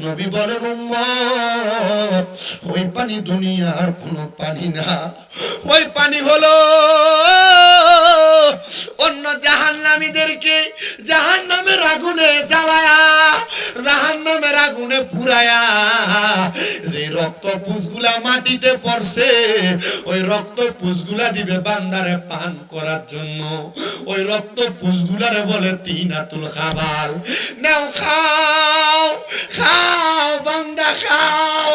নবী বলেন উম্মত, ওই পানি দুনিয়ার কোনো পানি না, ওই পানি হলো অন্য জাহান্নামীদেরকে জাহান্নামের আগুনে জ্বালায়া, জাহান্নামের আগুনে পুরায়া যে রক্ত পুষগুলা মাটিতে পড়ছে, ওই রক্ত পুষগুলা দিবে বান্দারে পান করার জন্য। ওই রক্ত পুষগুলারে বলে তিনাতুল খাবাল। নাও খাও, খাও বান্দা খাও।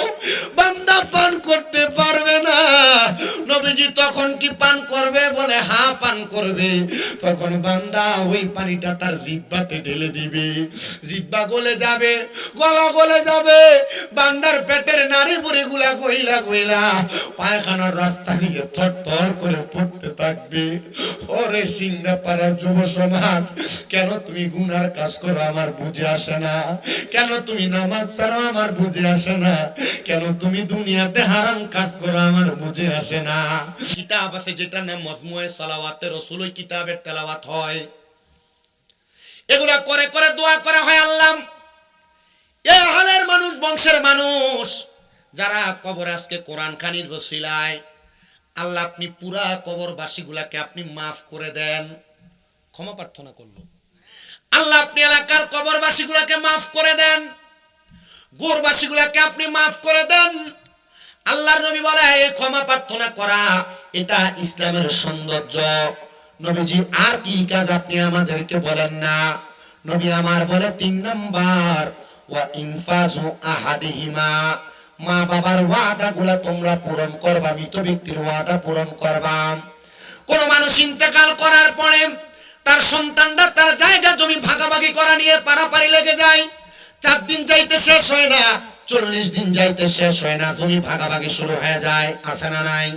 বান্দা পান করতে পারবে না। নবীজি তখন কি পান করবে? বলে হ্যাঁ পান করবে। তখন বান্দা ওই পানিটা তার জিহ্বাতে ঢেলে দিবে, জিহ্বা গলে যাবে, গলা গলে যাবে, বান্দার পেটের নাড়ি বুড়ি গুলা গইলা গইলা পায়খানার রাস্তা দিয়ে থরথর করে পড়তে থাকবে। ওরে সিংড়াপাড়ার যুব সমাজ, কেন তুমি গুনার কাজ করো আমার বুঝে আসে না? কেন তুমি নামাজ ছাড়ো আমার বুঝে আসে না? কেন তুমি দুনিয়াতে হারাম কাজ করো আমার বুঝে আসে না? কিতাব আছে যেটার নাম মজমুয়ে সালাওয়াতে রাসূল, ওই কিতাবের তেলাওয়াত হয়। এগুলা করে করে দোয়া করা হয় আল্লাহ, এই হালের মানুষ, বংশের মানুষ যারা কবরে আজকে কোরআন খানির ওসিলায় আল্লাহ আপনি পুরা কবরবাসী গুলাকে আপনি মাফ করে দেন। ক্ষমা প্রার্থনা করলো আল্লাহ, আপনি এলাকার কবরবাসী গুলাকে মাফ করে দেন, গোরবাসী গুলাকে আপনি মাফ করে দেন। আল্লাহর নবী বলে এই ক্ষমা প্রার্থনা করা এটা ইসলামের সৌন্দর্য। নবীজি আর কি কাজ আপনি আমাদেরকে বলেন না? নবী আমার বলে 3 নাম্বার, ওয়া ইনফাজু আহাদিহিমা, মা বাবার ওয়াদা গুলা তোমরা পূরণ করবা, মৃত ব্যক্তির ওয়াদা পূরণ করবা। কোন মানুষ ইন্তেকাল করার পরে তার সন্তানরা তার জায়গা জমি ভাগাভাগি করা নিয়ে পারাপারি লেগে যায়। 4 দিন যাইতে শেষ হয় না, 40 দিন যাইতে শেষ হয় না, জমি ভাগাভাগি শুরু হয়ে যায়। আছে না নাই?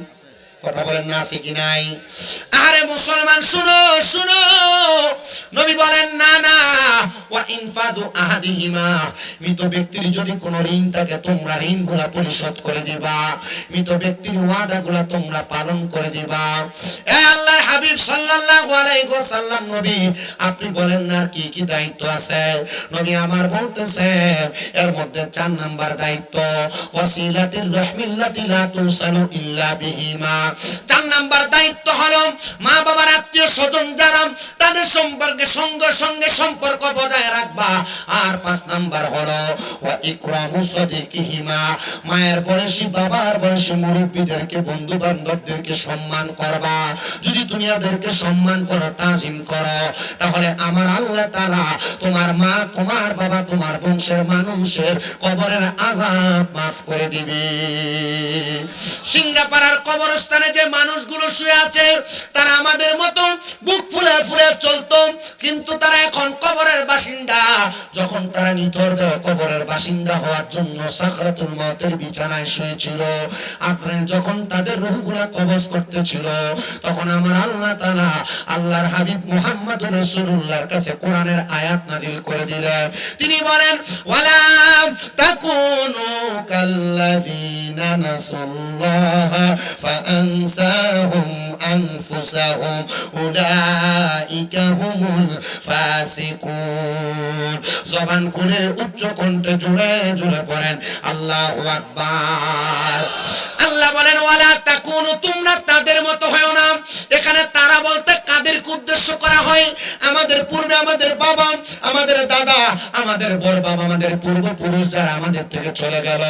কথা বলেন না, আছে কি নাই? আরে মুসলমান শুনো শুনো, নবী বলেন না না, ওয়া ইনফাযু আহাদিহিমা, মৃত ব্যক্তির যদি কোনো ঋণ থাকে তোমরা ঋণগুলা পরিশোধ করে দিবা, মৃত ব্যক্তির ওয়াদাগুলা তোমরা পালন করে দিবা। এ আল্লাহর হাবিব সাল্লাল্লাহু আলাইহি ওয়াসাল্লাম নবী আপনি বলেন না কি কি দায়িত্ব আছে? নবী আমার বলতেছে এর মধ্যে 4 নাম্বার দায়িত্ব, ওয়াসিলাতির রাহমিল্লাতি লা তুসালু ইল্লা বিহিমা। 4 নাম্বার দায়িত্ব হলো মা বাবার আত্মীয় স্বজন যারা তাদের সম্পর্কে সঙ্গে সঙ্গে সম্পর্ক বজায় রাখবা। আর 5 নাম্বার হলো ওয়া ইকরামু সাদিকিহিমা, মায়ের বয়সী বাবার বয়সী মুরব্বিদেরকে বন্ধু বান্ধবদেরকে সম্মান করবা। যদি তুমি ওদেরকে সম্মান করো, তাজিম করো, তাহলে আমার আল্লাহ তাআলা তোমার মা, তোমার বাবা, তোমার বংশের মানুষের কবরের আযাব মাফ করে দিবে। সিংড়াপাড়ার কবরস্থানে যে মানুষগুলো শুয়ে আছে তারা আমাদের মতো বুক ফুলে ফুলে চলতো, কিন্তু তারা এখন কবরের বাসিন্দা। যখন তারা নিথর দেহ কবরের বাসিন্দা হওয়ার জন্য সাকরাতুল মউতের বিছানায় শুয়েছিল, আজরাইল যখন তাদের রূহগুলা কবজ করতেছিল, তখন আমার আল্লাহ তাআলা আল্লাহর হাবিব মুহাম্মদুর রাসূলুল্লাহর কাছে কোরআনের আয়াত নাযিল করে দিলেন। তিনি বলেন ওয়ালা তাকুনু কাল্লাযিনা নাসাল্লাহা ফাআনসাহুম আনফুসাহুম উলাইকা হুমুল ফাসিকুন। জবান খুলে উচ্চ কণ্ঠে জোরে জোরে পড়েন আল্লাহু আকবার। আল্লাহ বলেন ওয়ালা তাকুনু, তোমরা তাদের মতো হয়ো না। এখানে তারা বলতে কাদেরকে উদ্দেশ্য করা হয়? আমাদের পূর্বে আমাদের বাবা, আমাদের দাদা, আমাদের বড় বাবা, আমাদের পূর্বপুরুষ যারা আমাদের থেকে চলে গেল।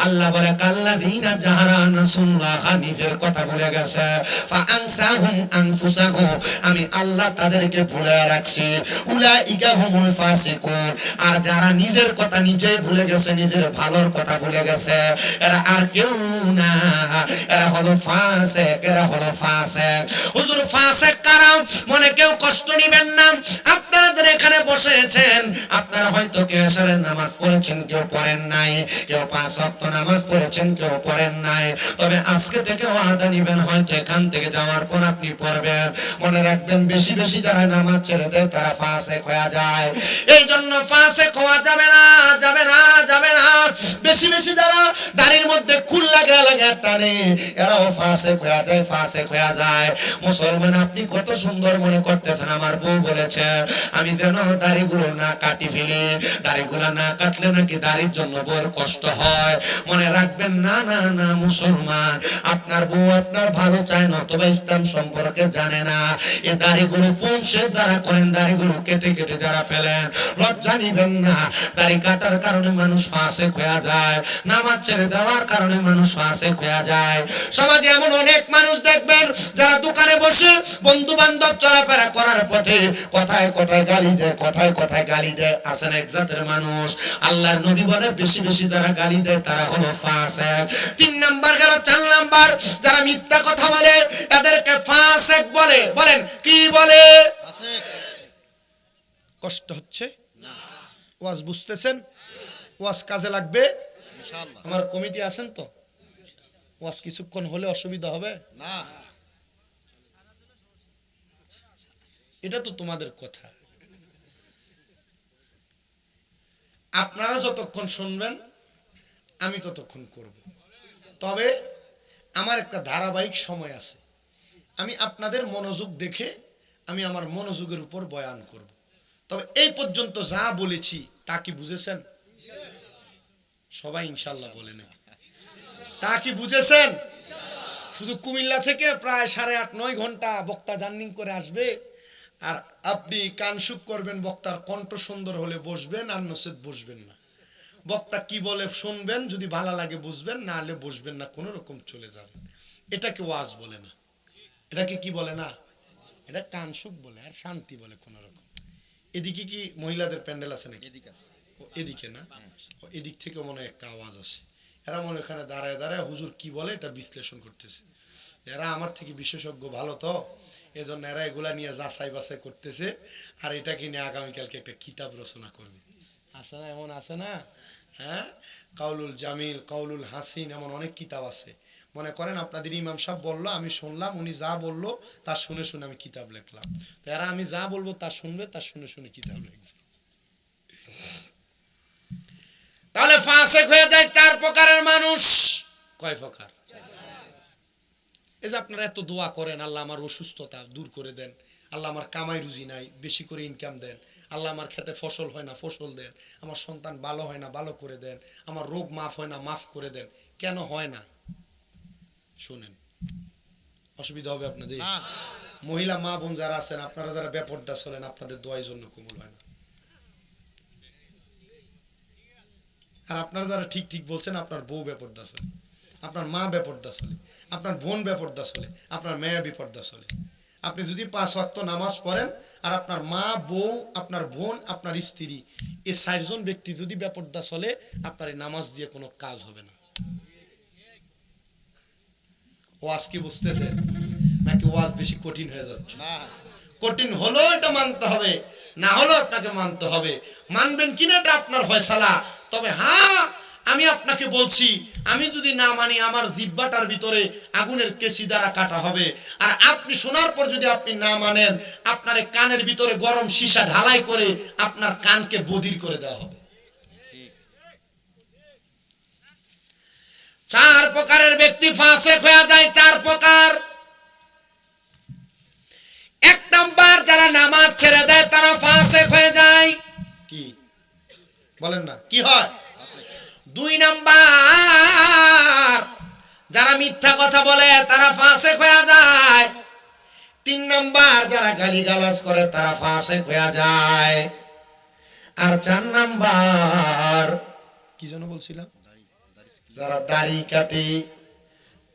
আল্লাহ বলে কাল্লাযিনা যারা নাসুল্লাহ, নিজের কথা ভুলে গেছে, ফাআনসাহুম আনফুসাহুম, আমি আল্লাহ তাদেরকে ভুলে রাখছি, উলাইকা হুমুল ফাসিকুন। আর যারা নিজের কথা নিজেই ভুলে গেছে, নিজের ভালোর কথা ভুলে গেছে, এরা আর কেউ না, এরা হলো ফাসিক, এরা হলো ফাসিক। হুজুর ফাসিক কারা? মনে কেউ কষ্ট নেবেন না। আপনারা যারা এখানে বসেছেন, আপনারা হয়তো কেউ এশারের নামাজ পড়েছেন, কেউ পড়েন নাই, কেউ 5 ওয়াক্ত নামাজ পড়েছেন, কেউ পড়েন নাই। তবে আজকে থেকে ওয়াদা নিবেন, হয়তো এখান থেকে যাওয়ার পর আপনি পড়বেন। মনে রাখবেন বেশি বেশি যারা নামাজ ছেড়ে দেয় তারা ফাসিক হয়ে যায়। এই জন্য ফাসিক হওয়া যাবে না, যাবে না, যাবে না। বেশি বেশি যারা দাড়ির মধ্যে কুল লাগা লাগা গায়ের টানে এরাও ফাসেক হয়ে যায়, ফাসেক হয়ে যায়। মুসলমান আপনি কত সুন্দর মনে করতেছেন আমার বউ বলেছে আমি যেন দাড়িগুলো না কাটি ফেলি, দাড়িগুলো না কাটলে নাকি দাড়ির জন্য বড় কষ্ট হয়। মনে রাখবেন না না না মুসলমান, আপনার বউ আপনার ভালো চায় না, তবে ইসলাম সম্পর্কে জানে না। এই দাড়িগুলো পৌঁছে যারা করেন, দাড়িগুলো কেটে কেটে যারা ফেলেন, লজ্জা নিবেন না। দাড়ি কাটার কারণে মানুষ ফাসেক হয়ে যায়, নামাজ ছেড়ে দেওয়ার কারণে মানুষ ফাসেক হয়ে যায়। সমাজে এমন অনেক মানুষ দেখবেন যারা দোকানে বসে বন্ধু বান্ধব চলাফেরা করার পথে কথায় কথায় গালি দেয়, কথায় কথায় গালি দেয়। আছেন এক জাতের মানুষ, আল্লাহর নবী বলে বেশি বেশি যারা গালি দেয় তারা হলো ফাসেক। 3 নাম্বার গেল। 4 নাম্বার যারা মিথ্যা কথা বলে এদেরকে ফাসেক বলে। বলেন কি বলে? ফাসেক। কষ্ট হচ্ছে না? ওয়াজ বুঝতেছেন? ওয়াজ কাজে লাগবে ইনশাআল্লাহ। আমার কমিটি আছেন তো? ওয়াজ কিছুক্ষণ হলে অসুবিধা হবে না? এটা তো তোমাদের কথা। আপনারা যতক্ষণ শুনবেন আমি ততক্ষণ করব। তবে আমার একটা ধারাবাহিক সময় আছে, আমি আপনাদের মনোযোগ দেখে আমি আমার মনোযোগের উপর বয়ান করব। তবে এই পর্যন্ত যা বলেছি তা কি বুঝেছেন? সবাই ইনশাআল্লাহ বলে নেবে। তা কি বুঝেছেন? শুধু কুমিল্লা থেকে প্রায় 8.5-9 ঘন্টা বক্তা জার্নি করে আসবে, আর আপনি কানসুক করবেন, বক্তার কণ্ঠ সুন্দর হলে বসবেন, আর নসেদ বসবেন না। বক্তা কি বলে শুনবেন, যদি ভালো লাগে বুঝবেন, না হলে বসবেন না, কোনো রকম চলে যাবেন। এটাকে ওয়াজ বলে না। এটাকে কি বলে না? এটা কানসুক বলে, আর শান্তি বলে কোন রকম। এদিকে কি মহিলাদের প্যান্ডেল আছে নাকি? এদিকে আছে। এদিকে না, এদিক থেকে মনে হয় একটা আওয়াজ আসে। এরা মনে এখানে দাঁড়ায় দাঁড়ায় হুজুর কি বলে এটা বিশ্লেষণ করতেছে। এরা আমার থেকে বিশেষজ্ঞ ভালো, তো এজন্য এরা এগুলা নিয়ে যাচাই বাছাই করতেছে, আর এটাকে নিয়ে আগামীকালকে একটা কিতাব রচনা করবে। আছে না? এমন আছে না? হ্যাঁ, কাউলুল জামিল, কাউলুল হাসিন, এমন অনেক কিতাব আছে। মনে করেন আপনাদের ইমাম সাহেব বললো, আমি শুনলাম, উনি যা বললো তা শুনে শুনে আমি কিতাব লিখলাম। তো এরা আমি যা বলবো তা শুনবে, তা শুনে শুনে কিতাব লিখবে। তাহলে ফাসেক হয়ে যায় 4 প্রকারের মানুষ। কয় প্রকার? এই যে আপনারা এত দোয়া করেন, আল্লাহ আমার অসুস্থতা দূর করে দেন, আল্লাহ আমার কামাই রুজি নাই, বেশি করে ইনকাম দেন, আল্লাহ আমার খেতে ফসল হয় না, ফসল দেন, আমার সন্তান ভালো হয় না, ভালো করে দেন, আমার রোগ মাফ হয় না, মাফ করে দেন। কেন হয় না শুনেন, অসুবিধা হবে আপনাদের। মহিলা মা বোন যারা আছেন, আপনারা যারা বেপরদা চলেন, আপনাদের দোয়ার জন্য কবুল হয় না। আর আপনারা যারা ঠিক ঠিক বলছেন, আপনার বউ বেপরদা চলে, আপনার মা বেপরদা চলে, আপনার বোন বেপরদা চলে, আপনার মেয়ে বিপর্দা চলে। আপনি যদি 5 ওয়াক্ত নামাজ পড়েন, আর আপনার মা, বউ, আপনার বোন, আপনার স্ত্রী, এই 4 জন ব্যক্তি যদি বেপরদা চলে, আপনার এই নামাজ দিয়ে কোনো কাজ হবে না। ওয়াজ কি বুঝতেছে নাকি ওয়াজ বেশি কঠিন হয়ে যাচ্ছে? কঠিন হলো এটা মানতে হবে, না হলো আপনাকে মানতে হবে। মানবেন কিনা এটা আপনার ফয়সালা। তবে হ্যাঁ, আমি আপনাকে বলছি, আমি যদি না মানি আমার জিহ্বাটার ভিতরে আগুনের কেসি দ্বারা কাটা হবে। আর আপনি শোনার পর যদি আপনি না মানেন, আপনার কানের ভিতরে গরম সীসা ঢালাই করে আপনার কানকে বধির করে দেওয়া হবে। 4 প্রকারের ব্যক্তি ফাসেক হয়ে যায়। 4 প্রকার। 1 নাম্বার, যারা নামাজ ছেড়ে দেয় তারা ফাসেক হয়ে যায়। কি বলেন না, কি হয়? 2 নাম্বার, যারা মিথ্যা কথা বলে তারা ফাসেক হয়ে যায়। 3 নাম্বার, যারা গালিগালাজ করে তারা ফাসেক হয়ে যায়। আর 4 নাম্বার কি যেন বলছিলাম, যারা দাড়ি কাটে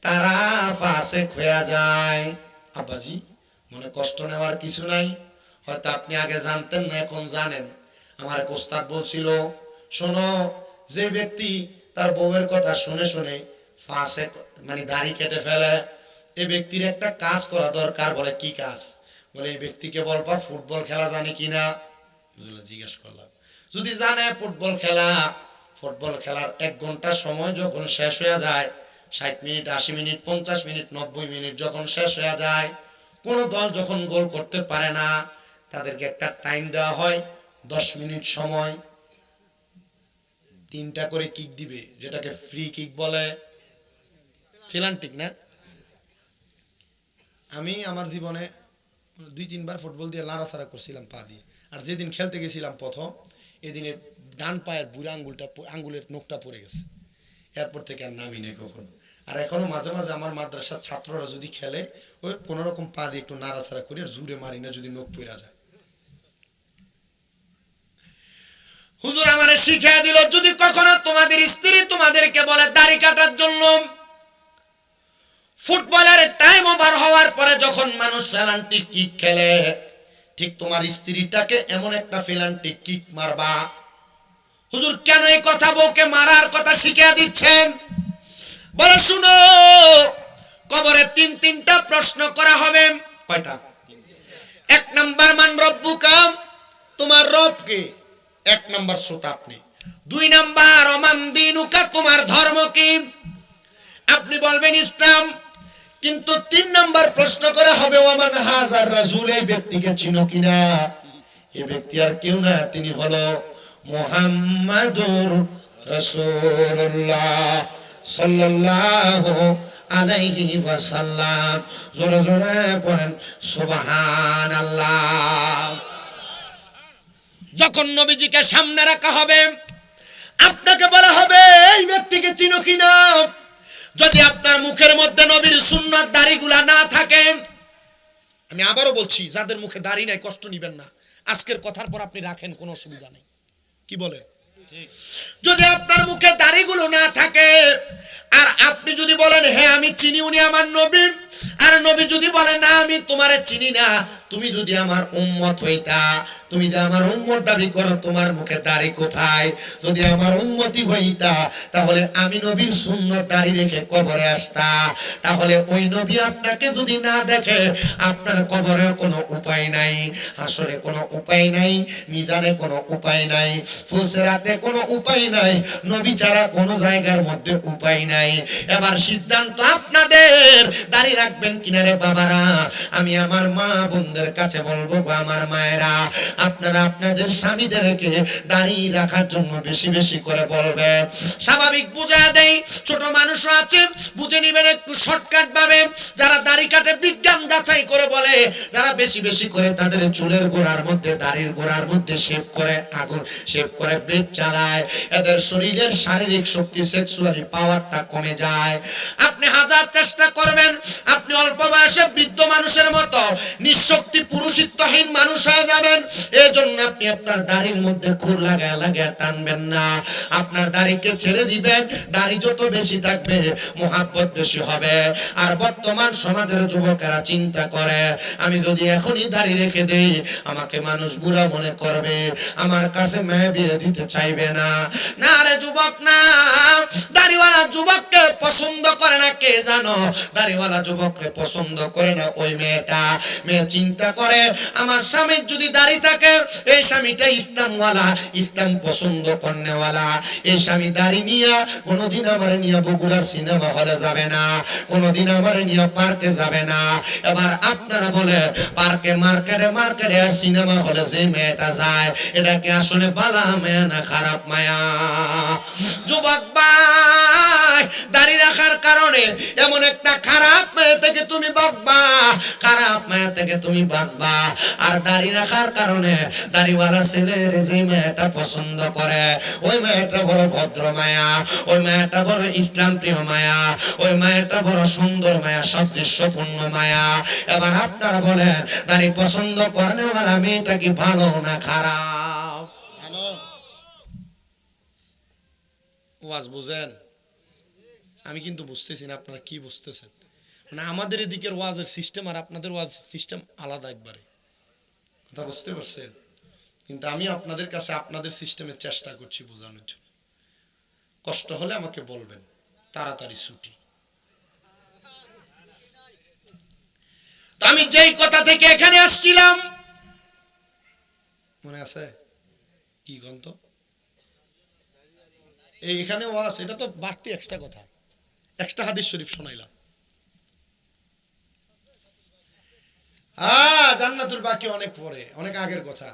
তারা ফাসেক হয়ে যায়। আব্বাজি মনে কষ্ট নেওয়ার কিছু নাই, হয়তো আপনি আগে জানতেন না, এখন জানেন। আমার এক ওস্তাদ বলছিল, শোনো, যে ব্যক্তি তার বউয়ের কথা শুনে শুনে ফাসেক মানে দাড়ি কেটে ফেলে, এই ব্যক্তির একটা কাজ করা দরকার। বলে কি কাজ? বলে এই ব্যক্তিকে বলবা ফুটবল খেলা জানে কিনা। জিজ্ঞেস করলাম, যদি জানে ফুটবল খেলার 1 ঘন্টা সময় যখন শেষ হয়ে যায়, 60 মিনিট, 80 মিনিট, 50 মিনিট, 90 মিনিট যখন শেষ হয়ে যায়, কোন দল যখন গোল করতে পারে না, তাদেরকে একটা টাইম দেওয়া হয়, 10 মিনিট সময়। 3টা করে কিক দিবে, যেটাকে ফ্রি কিক বলে। ফিলান্টিক না? আমি আমার জীবনে 2-3 বার ফুটবল দিয়ে লাড়াছাড়া করছিলাম পা দিয়ে। আর যেদিন খেলতে গেছিলাম প্রথম, এদিনে ডান পায়ের বুড়া আঙ্গুলের নখটা পড়ে গেছে। এরপর থেকে আর নামি নেই কখনো। আর এখনো মাঝে মাঝে আমার মাদ্রাসার ছাত্ররা যদি খেলে, ওই কোনোরকম পা দিয়ে একটু নাড়াছাড়া করে জুড়ে মারি না, যদি নখ পড়ে যায়। হুজুর আমারে শিখিয়ে দিল, যদি কখনো তোমাদের স্ত্রী তোমাদেরকে বলে দাড়ি কাটার জন্য, ফুটবলের টাইম ওভার হওয়ার পরে যখন মানুষ পেনাল্টি কিক খেলে, ঠিক তোমার স্ত্রীটাকে এমন একটা পেনাল্টি কিক মারবা। হুজুর কেন এই কথা বউকে মারার কথা শিখিয়ে দিচ্ছেন? বলে শুনো, কবরে 3টা প্রশ্ন করা হবে। কয়টা? 1 নাম্বার মান রব্বুকা, তোমার রব কে? 1 নাম্বার শ্রোতা আপনি। 2 নাম্বার অমান দিনুকা, তোমার ধর্ম কি? আপনি বলবেন ইসলাম। কিন্তু 3 নাম্বার প্রশ্ন করা হবে ওমান হাজার রাসূল, এই ব্যক্তিকে চিনো কিনা? এই ব্যক্তি আর কেউ না, তিনি হলো মুহাম্মাদুর রাসূলুল্লাহ সাল্লাল্লাহু আলাইহি ওয়াসাল্লাম। জোরে জোরে পড়েন সুবহানাল্লাহ। যখন নবীজিকে সামনে রাখা হবে, আপনাকে বলা হবে এই ব্যক্তিকে চিনো কিনা? যদি আপনার মুখের মধ্যে নবীর সুন্নাত দাড়িগুলা না থাকে, আমি আবারও বলছি, যাদের মুখে দাড়ি নাই কষ্ট নিবেন না, আজকের কথার পর আপনি রাখেন, কোনো অসুবিধা নেই। কি বলেন? যদি আপনার মুখে দাড়িগুলো না থাকে, আর আপনি যদি বলেন হ্যাঁ আমি চিনি উনি আমার নবী, আর নবী যদি বলেন না আমি তোমারে চিনি না, তুমি যদি আমার উম্মত হইতা, তুমি যে আমার উম্মত দাবি করো, তোমার মুখে দাড়ি কোথায়? যদি আমার উম্মতি হইতা, তাহলে আমি নবীর সুন্নাত দাড়ি রেখে কবরে আসতা। তাহলে ওই নবী আপনাকে যদি না দেখে, আপনার কবরে কোনো উপায় নাই, হাসরে কোনো উপায় নাই, মিজানে কোনো উপায় নাই, ফুলসিরাতে কোনো উপায় নাই, নবী ছাড়া কোনো জায়গার মধ্যে উপায় নাই। এবার সিদ্ধান্ত আপনাদের, দাড়ি রাখবেন কিনারে বাবারা? আমি আমার মা বোনদের কাছে বলবো, আমার মায়েরা, আপনারা আপনাদের স্বামীদেরকে দাড়ি রাখার জন্য বেশি বেশি করে বলবেন। স্বাভাবিক বুঝা দেই, ছোট মানুষও আছে, বুঝে নিবেন একটু শর্টকাট ভাবে। যারা দাড়ি কাটে বিজ্ঞান যাচাই করে বলে, যারা বেশি বেশি করে তাদের চুলের গোড়ার মধ্যে, দাড়ির গোড়ার মধ্যে শেভ করে, আগুন শেভ করে ব্লেড চালায়, এদের শরীরের শারীরিক শক্তি, সেক্সুয়ালি পাওয়ারটা কমে যায়। আপনি হাজার চেষ্টা করবেন, আপনি অল্প বয়সে বৃদ্ধ মানুষের মতো নিঃশক্তি পুরুষিত্বহীন মানুষ হয়ে যাবেন। এই জন্য আপনি আপনার দাড়ির মধ্যে খুর লাগায় লাগায় টানবেন না, আপনার দাড়িকে ছেড়ে দিবেন। দাড়ি যত বেশি থাকবে, মোহাব্বত বেশি হবে। আর বর্তমান সমাজের যুবকেরা চিন্তা করে, আমি যদি এখনই দাড়ি রেখে দেই, আমাকে মানুষ বুড়া মনে করবে, আমার কাছে মেয়ে বিয়ে দিতে চাইবে না। না রে যুবক, না, দাড়িওয়ালা যুবককে পছন্দ করে না কে জানো? দাড়িওয়ালা যুবককে পছন্দ করে না ওই মেয়েটা। মেয়ে চিন্তা করে, আমার স্বামীর যদি দাড়ি থাকে, এই স্বামীটা ইসলামওয়ালা, ইসলাম পছন্দ করেওয়ালা। এই স্বামী দাড়ি নিয়ে কোনোদিন আমার নিয়ে বগুড়ার সিনেমা হলে যাবে না, কোনোদিন আমার নিয়ে পার্কে যাবে না। এবার আপনারা বলে, পার্কে, মার্কেটে মার্কেটে সিনেমা হলে যে মেয়েটা যায়, এটা কি আসলে ভালো মেয়ে না খারাপ মায়া? যুবক ভাই, দাড়ি রাখার কারণে এমন একটা খারাপ মেয়ে থেকে তুমি বাঁচবা, খারাপ মেয়ে থেকে তুমি বাঁচবা। আর দাড়ি রাখার কারণে দাড়িওয়ালা ছেলের যে মেয়েটা পছন্দ করে, ওই মেয়েটা বড় ভদ্র মায়া, ওই মেয়েটা বড় ইসলাম প্রিয় মায়া, ওই মেয়েটা বড় সুন্দর মায়া, সদৃশ্যপূর্ণ মায়া। এবার আপনারা বলেন, দাড়ি পছন্দ করেওয়ালা মেয়েটা কি ভালো না খারাপ? ভালো। ওয়াজ বুঝেন? আমি কিন্তু বুঝতেছি না আপনারা কি বুঝতেছেন। মানে আমাদের এদিকের ওয়াজের সিস্টেম আর আপনাদের ওয়াজ সিস্টেম আলাদা একবারে, কথা বুঝতে পারছেন? কিন্তু আমি আপনাদের কাছে আপনাদের সিস্টেমের চেষ্টা করছি বোঝানোর জন্য। কষ্ট হলে আমাকে বলবেন, তাড়াতাড়ি ছুটি। তো আমি যেই কথা থেকে এখানে আসছিলাম, মনে আছে কি গন্ত? এইখানে ওয়াজ, এটা তো বাড়তি এক্সট্রা কথা, এক্সট্রা হাদিস শরীফ শোনাইলাম। জান্নাতুল বাকি অনেক পরে, অনেক আগের কথা।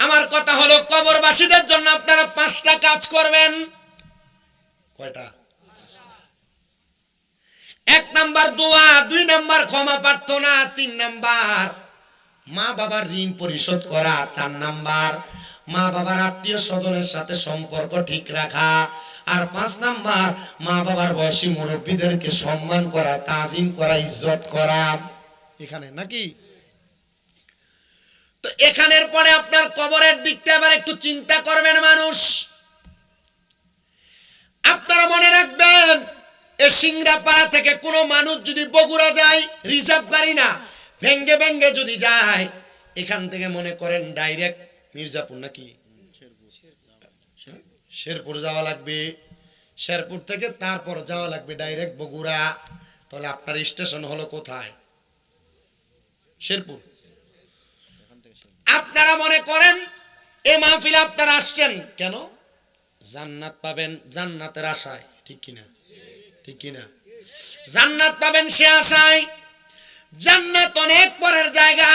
আমার কথা হলো, কবরবাসীদের জন্য আপনারা 5টা কাজ করবেন। কয়টা? এক নাম্বার দোয়া, 2 নাম্বার ক্ষমা প্রার্থনা, 3 নাম্বার মা বাবার ঋণ পরিশোধ করা, 4 নাম্বার মা বাবার আত্মীয় স্বজনের সাথে সম্পর্ক ঠিক রাখা, আর 5 নাম্বার মা বাবার বয়সী মুরব্বীদেরকে সম্মান করা, তাজিম করা, ইজ্জত করা। এখানে নাকি? তো এখানের পরে আপনার কবরের দিকটা আবার একটু চিন্তা করবেন মানুষ। আপনারা মনে রাখবেন, এই সিংড়াপাড়া থেকে কোনো মানুষ যদি বগুড়া যায়, রিজার্ভ গাড়ি না, ভেঙ্গে ভেঙ্গে যদি যায়, এখান থেকে মনে করেন ডাইরেক্ট মির্জাপুর নাকি শেরপুর যাওয়া লাগবে, শেরপুর থেকে তারপর যাওয়া লাগবে ডাইরেক্ট বগুড়া। তাহলে আপনার স্টেশন হলো কোথায়? শেরপুর। আপনারা মনে করেন এই মাহফিলে আপনারা আসছেন কেন? জান্নাত পাবেন, জান্নাতের আশায়, ঠিক কিনা? ঠিক কিনা? জান্নাত পাবেন সে আশায়। জান্নাত অনেক পরের জায়গা,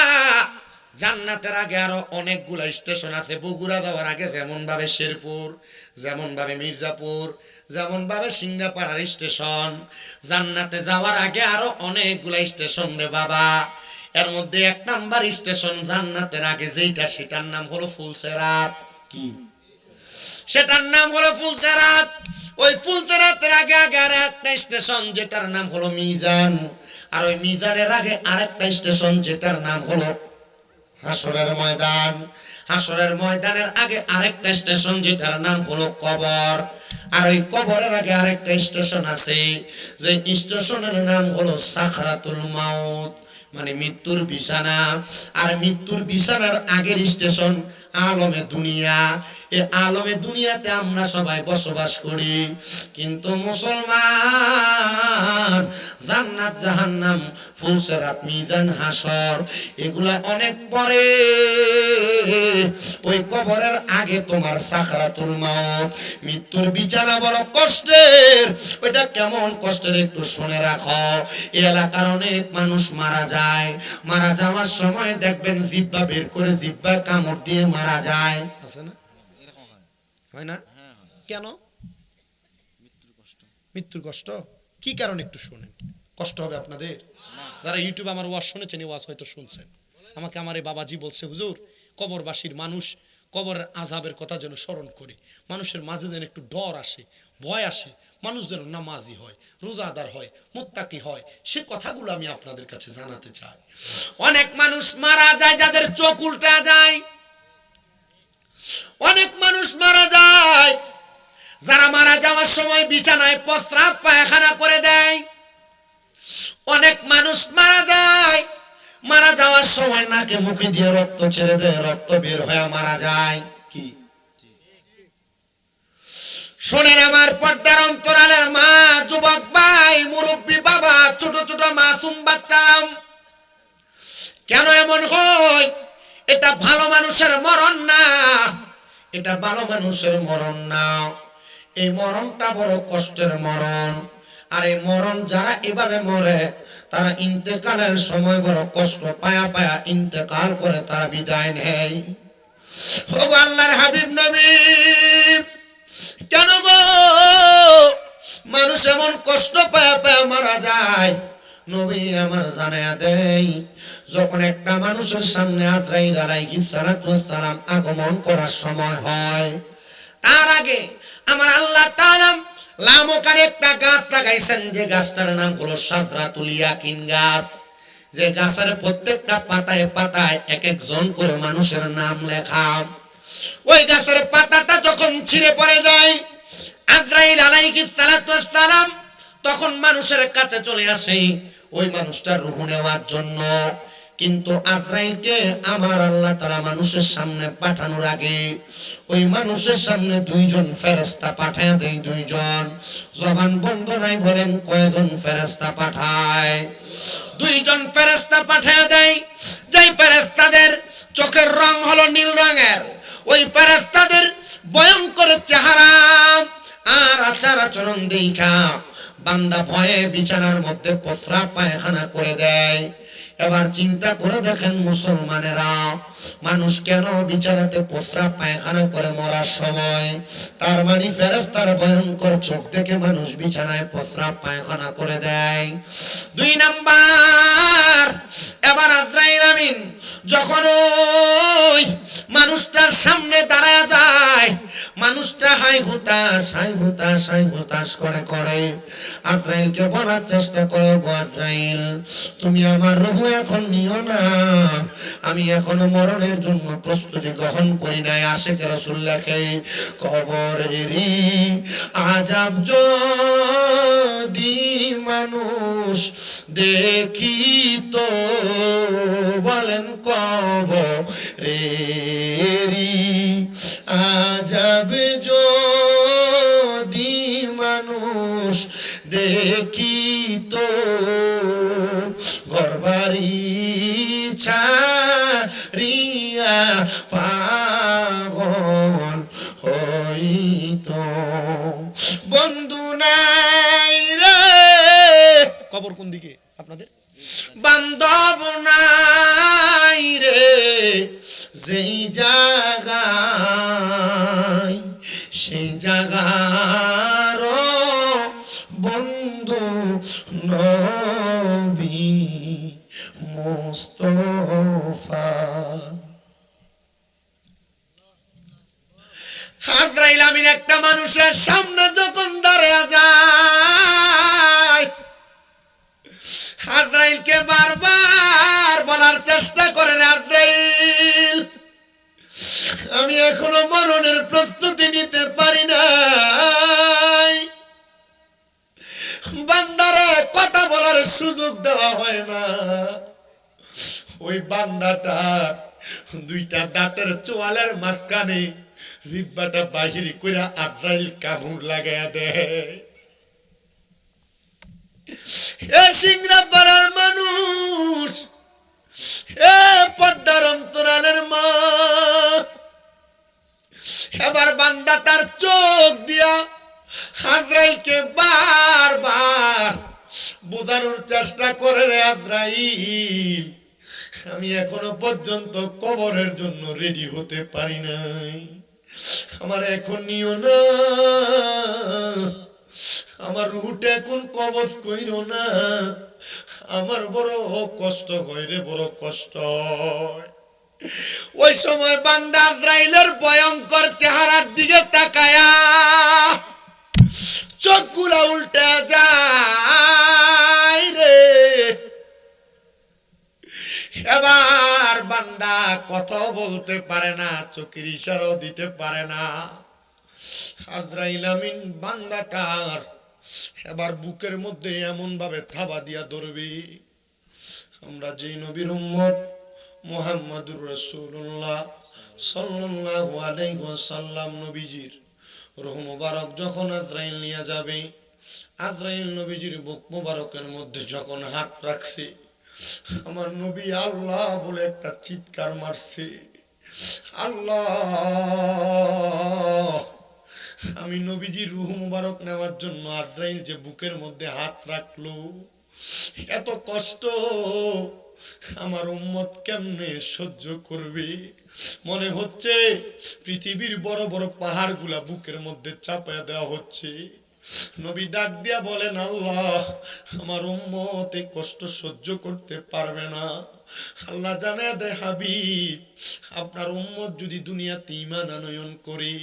জান্নাতের আগে আরো অনেকগুলো স্টেশন আছে। বগুড়া যাওয়ার আগে যেমন ভাবে শেরপুর, যেমন ভাবে মির্জাপুর, যেমন ভাবে সিংড়াপাড়ার স্টেশন, জান্নাতে যাওয়ার আগে আরো অনেকগুলো স্টেশন রে বাবা। এর মধ্যে 1 নাম্বার স্টেশন জান্নাতের আগে যেটা, সেটার নাম হলো ফুলসেরাত। কি? সেটার নাম হলো ফুলসেরাত। ওই ফুলসেরাতের আগে আগে আর একটা স্টেশন যেটার নাম হলো মিজান, আর ওই মিজানের আগে আরেকটা স্টেশন যেটার নাম হলো হাসরের ময়দান। হাসরের ময়দানের আগে আরেকটা স্টেশন যেটার নাম হলো কবর, আর ওই কবরের আগে আরেকটা স্টেশন আছে যে স্টেশনের নাম হলো সাকরাতুল মাউত, মানে মৃত্যুর বিছানা। আর মৃত্যুর বিছানার আগের স্টেশন আলমে দুনিয়া। এই আলমে দুনিয়াতে আমরা সবাই বসবাস করি, কিন্তু মুসলমান জান্নাত জাহান্নাম ফুলসেরাত মিজান হাসর এগুলা অনেক পরে। ওই কবরের আগে তোমার সাকরাতুল মাউত, মৃত্যুর বিছানা বড় কষ্টের। ওইটা কেমন কষ্টের একটু শুনে রাখো। এই এলাকার অনেক মানুষ মারা যায়, মারা যাওয়ার সময় দেখবেন জিহ্বা বের করে জিহ্বায় কামড় দিয়ে মারা যায়, আছে না? হয় না? কেন? মৃত্যুর কষ্ট। কি কারণ একটু শুনেন, কষ্ট হবে আপনাদের। যারা ইউটিউবে আমার ওয়াজ শুনেছেন, ওয়াজ হয়তো শুনছেন। আমাকে আমার এই বাবাজি বলছে, হুজুর কবরবাসীর মানুষ কবরের আযাবের কথা যেন স্মরণ করে, মানুষের মাঝে যেন একটু ডর আসে, ভয় আসে, মানুষ যেন নামাজি হয়, রোজাদার হয়, মুত্তাকি হয়। সে কথাগুলো আমি আপনাদের কাছে জানাতে চাই। অনেক মানুষ মারা যায় যাদের চোখ উল্টা যায়, অনেক মানুষ মারা যায় যারা মারা যাওয়ার সময় বিছানায় প্রস্রাব পায়খানা করে দেয়। অনেক মানুষ মারা যায়, মারা যাওয়ার সময় নাকে মুখে দিয়ে রক্ত ছেড়ে দেয়, রক্ত বের হয়ে মারা যায়। কি শোনেন আমার পর্দার অন্তরালের মা, যুবক ভাই, মুরব্বী বাবা, ছোট ছোট মাসুম বাচ্চারা, কেন এমন হয়? এটা ভালো মানুষের মরণ না, এটা ভালো মানুষের মরণ না। এই মরণটা বড় কষ্টের মরণ। আর এই মরণ যারা এভাবে মরে, তারা ইন্তেকালের সময় বড় কষ্ট পায়া পায়া ইন্তেকাল করে তারা বিদায় নেয়। ও আল্লাহর হাবিব নবী, কেন গো মানুষ এমন কষ্ট পায়া পায়া মারা যায়? নবী আমার জানায়া দেই, যখন একটা মানুষের সামনে আজরাইল আলাইহিস সালাম আগমন করার সময় হয়, তার আগে আমার আল্লাহ তাআলা লামকার একটা গাছ লাগাইছেন, যে গাছটার নাম হলো শাজরাতুল ইয়াকিন গাছ। যে গাছের প্রত্যেকটা পাতায় পাতায় এক একজন করে মানুষের নাম লেখা। ওই গাছের পাতাটা যখন ছিঁড়ে পড়ে যায়, আজরাইল আলাইহিস সালাম তখন মানুষের কাছে চলে আসে ওই মানুষটার রূহ নেওয়ার জন্য। কিন্তু আজরাইলকে আমার আল্লাহ তাআলা মানুষের সামনে পাঠানোর আগে ওই মানুষের সামনে 2 জন ফেরেশতা পাঠায় দেয়। 2 জন, জবান বন্ধ নাই, বলেন কয়জন ফেরেশতা পাঠায়? 2 জন ফেরেশতা পাঠায় দেয়। যেই ফেরেশতাদের চোখের রং হলো নীল রঙের, ওই ফেরেশতাদের ভয়ঙ্কর চেহারা আর আচার আচরণ দেখা বান্দা ভয়ে বিছানার মধ্যে প্রস্রাব পায়খানা করে দেয়। এবার চিন্তা করে দেখেন মুসলমানেরা, মানুষ কেন বিছানাতে প্রস্রাব পায়খানা করে মরার সময়? তার মানে ফেরেশতার ভয়ঙ্কর চোখ দেখে মানুষ বিছানায় প্রস্রাব পায়খানা করে দেয়। 2 নাম্বার, এবার আজরাইল আমিন যখন ওই মানুষটার সামনে দাঁড়ায় যায়, মানুষটা হাই হুতাশ করে আজরাইলকে বলার চেষ্টা করে, গো আজরাইল, তুমি আমার রূহ এখন নিও না, আমি এখনো মরণের জন্য প্রস্তুতি গ্রহণ করি নাই। আশিক রাসূল লেখে, কবরেরই আযাব যদি মানুষ দেখিত, বলেন কবরেরই আযাব যদি মানুষ দেখিত, ঘরবাড়ি ছাড়িয়া পাগল হইত। বন্ধু নাই রে, কবর কোন দিকে আপনাদের? বান্ধব নাই রে যেই জায়গায়, সেই জায়গার বন্ধু নবী মুস্তাফা। আজরাইল আমিন একটা মানুষের সামনে যখন দাঁড়িয়ে যায়, আজরাইলকে বারবার বলার চেষ্টা করেন, আজরাইল, আমি এখনো মরণের প্রস্তুতি নিতে পারি নাই। বান্দারে কথা বলার সুযোগ দেওয়া হয় না। ওই বান্দাটা 2টা দাঁতের চোয়ালের মাঝখানে জিহ্বাটা বাহির করে আজরাইল কামড় লাগায়া দেয়। এ সিংরা পাড়ার মানুষ, এ পর্দার অন্তরালের মা, এবার বান্দা তার চোখ দিয়া আজরাইলকে বারবার বোঝানোর চেষ্টা করে, রে আজরাইল, আমি এখনো পর্যন্ত কবরের জন্য রেডি হতে পারি নাই, আমার এখন নিও না, আমার রুহটা এখন কবজ কইরো না, আমার বড় কষ্ট হয় রে, বড় কষ্ট। ওই সময় বান্দা আজরাইলের ভয়ঙ্কর চেহারার দিকে তাকায়া চোখগুলা উল্টে যায় রে। এবার বান্দা কথা বলতে পারে না, চোখের ইশারাও দিতে পারে না। আজরাইল আমিন বান্দাটার এবার বুকের মধ্যে এমন ভাবে থাবা দিয়া ধরবে, আমরা যেই নবীর উম্মত মুহাম্মাদুর রাসূলুল্লাহ সাল্লাল্লাহু আলাইহি ওয়াসাল্লাম নবীজির রূহ মুবারক যখন আজরাইল নিয়ে যাবে, আজরাইল নবীজির বুক মুবারকের মধ্যে যখন হাত রাখছে, আমার নবী আল্লাহ বলে একটা চিৎকার মারছে, আল্লাহ। আমি নবীজির রূহ মুবারক নেওয়ার জন্য আজরাইল যে বুকের মধ্যে হাত রাখলো, এত কষ্ট আমার উম্মত কেমনে সহ্য করবে? মনে হচ্ছে পৃথিবীর বড় বড় পাহাড়গুলা বুকের মধ্যে চাপায়া দেওয়া হচ্ছে। নবী ডাক দিয়া বলেন, আল্লাহ, আমার উম্মত এই কষ্ট সহ্য করতে পারবে না। আল্লাহ জানায়া দেয়, হাবিব, আপনার উম্মত যদি দুনিয়াতে ঈমান আনয়ন করে,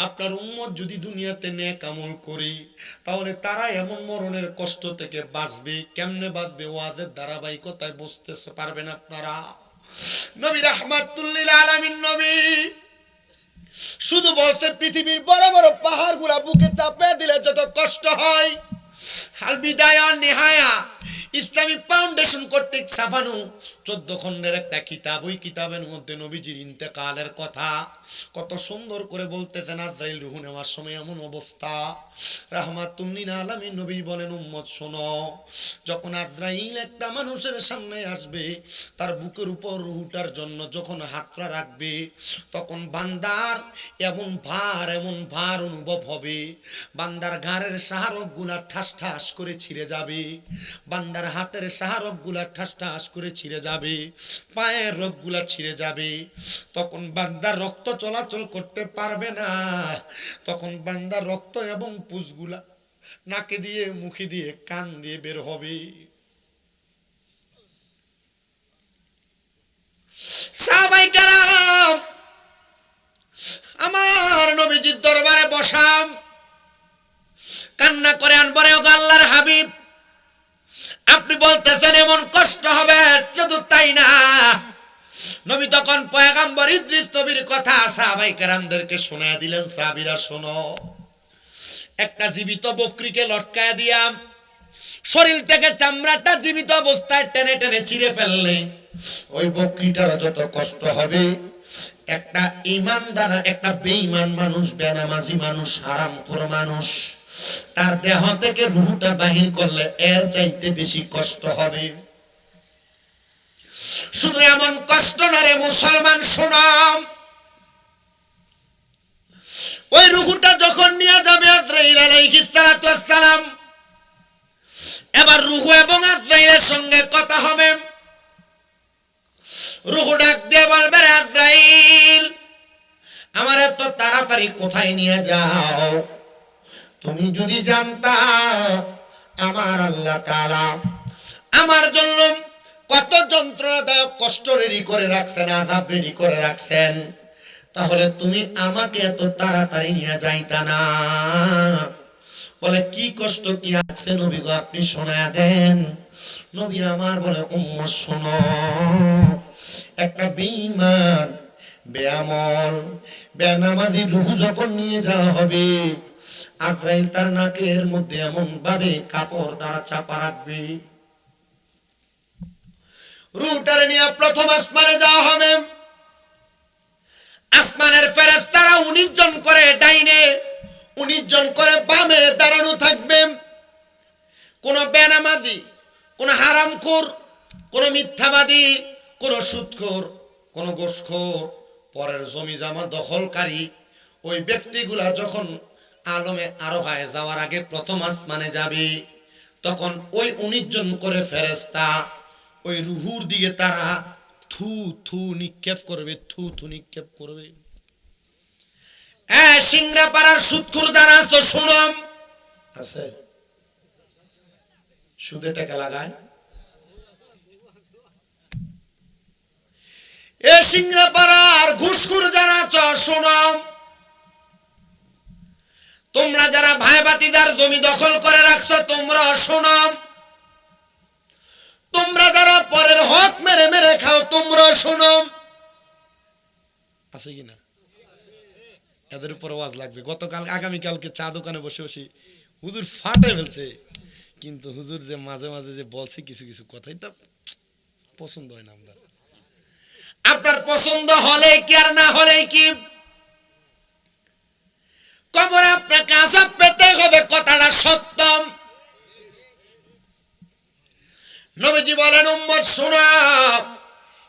আপনার উম্মত যদি দুনিয়াতে নেক আমল করে, তাহলে তারা এমন মরণের কষ্ট থেকে বাঁচবে। কেমনে বাঁচবে? ওয়াজের ধারাবাহিকতায় বুঝতে পারবেন আপনারা। নবী রাহমাতুল লিল আলামিন নবী শুধু বলছে, পৃথিবীর বড় বড় পাহাড়গুলা বুকে চাপে দিলে যত কষ্ট হয়, আল বিদায়া নিহায়া ইসলামিক ফাউন্ডেশন কর্তৃক ছাপানো 14 খণ্ডের একটা কিতাব, ওই কিতাবের মধ্যে নবীজির ইন্তেকালের কথা কত সুন্দর করে বলতেছেন। আজরাইল রূহ নেওয়ার সময় এমন অবস্থা, রাহমাতুল লিল আলামিন নবী বলেন, উম্মত শোনো, যখন আজরাইল একটা মানুষের সামনে আসবে, তার বুকের উপর রূহটার জন্য যখন হাতটা রাখবে, তখন বান্দার এমন ভার অনুভব হবে, বান্দার ঘাড়ের শাহরক গুলা ঠাস ঠাস করে ছিঁড়ে যাবে, বান্দা বান্দার হাতের সাহারক গুলা ঠাস ঠাস করে ছিঁড়ে যাবে, পায়ের রোগ গুলা ছিঁড়ে যাবে, তখন বান্দার রক্ত চলাচল করতে পারবে না। তখন বান্দার রক্ত এবং পুষগুলা নাকে দিয়ে, মুখে দিয়ে, কান দিয়ে বের হবে। সাহাবায়ে কেরাম আমার নবীজির দরবারে বসাম, কান্না করে আনবরে, ও আল্লাহর হাবিব, আপনি বলতেছেন এমন কষ্ট হবে, শুধু তাই না, নবী তখন পয়গম্বর ইদ্রিস নবীর কথা সাহাবায়ে কেরামদেরকে শোনায় দিলেন। সাহাবীরা শোনো, একটা জীবিত বকরিকে লটকায় দিয়া শরীর থেকে চামড়াটা জীবিত অবস্থায় টেনে টেনে ছিঁড়ে ফেললে ওই বকরিটার যত কষ্ট হবে, একটা ঈমানদার, একটা বেঈমান মানুষ, বেনামাজি মানুষ, হারামখোর মানুষ, তার দেহ থেকে রূহটা বাহির করলে এর চাইতে বেশি কষ্ট হবে। শুধু এমন কষ্ট না রে মুসলমান, শোনাম, ওই রূহটা যখন নিয়ে যাবে আজরাইল আলাইহিস সালাতু ওয়াস সালাম, এবার রূহ এবং আজরাইলের সঙ্গে কথা হবে। রূহ ডাক দিয়ে বলবে, আজরাইল, আমার এত তাড়াতাড়ি কোথায় নিয়ে যাও? তুমি যদি জানতা আমার আল্লাহ তাআলা আমার জন্য কত যন্ত্রণাদায়ক কষ্ট রেডি করে রাখছেন, আযাব রেডি করে রাখছেন, তাহলে তুমি আমাকে এত তাড়াতাড়ি নিয়ে যাইতা না। বলে, কি কষ্ট কি আছে নবী গো, আপনি শোনায়া দেন। নবী আমার বলে, উম্মত শোনো, একটা বেঈমান, বেআমল, বেনামাজি রূহ যখন নিয়ে যাওয়া হবে, আজরাইল তার নাকের মধ্যে এমন ভাবে কাপড় দ্বারা চাপা রাখবে, রূহটারে নিয়ে প্রথম আসমানে যাওয়া হবে। আসমানের ফেরেশতারা 19 জন করে ডাইনে, 19 জন করে বামে দাঁড়ানো থাকবে। কোন বেনামাজি, কোন হারামখোর, কোন মিথ্যাবাদী, কোন সুদখোর, কোন ঘুষখোর, পরের জমি জমা দখলকারী, ওই ব্যক্তিগুলা যখন আলমে আরোহায় যাওয়ার আগে প্রথম আসমানে যাবে, তখন ওই 19 জন করে ফেরেশতা ওই রূহুর দিকে তারা থু থু নিক্ষেপ করবে, থু থু নিক্ষেপ করবে। সিংড়া পাড়ার সুদখোর যারা আছো শুনো, আছে সুদে টাকা লাগায়, এ সিংড়া পাড়ার ঘুষখোর যারা আছো শোনো, তোমরা যারা ভাই ভাতিজার জমি দখল করে রাখছো তোমরা শোনো, তোমরা যারা পরের হক মেরে মেরে খাও তোমরা শোনো। আছে কিনা? এদের উপর ওয়াজ লাগবে। গতকাল আগামীকালকে চা দোকানে বসে বসে হুজুর ফাটে ফেলছে, কিন্তু হুজুর যে মাঝে মাঝে যে বলছে কিছু কিছু কথাই তা পছন্দ হয় না। আপনার পছন্দ হলে কি আর না হলে কি, কবরে আপনাকে আযাব পেতে হবে, কথাটা সত্য। নবীজি বলেন, উম্মত শোনো,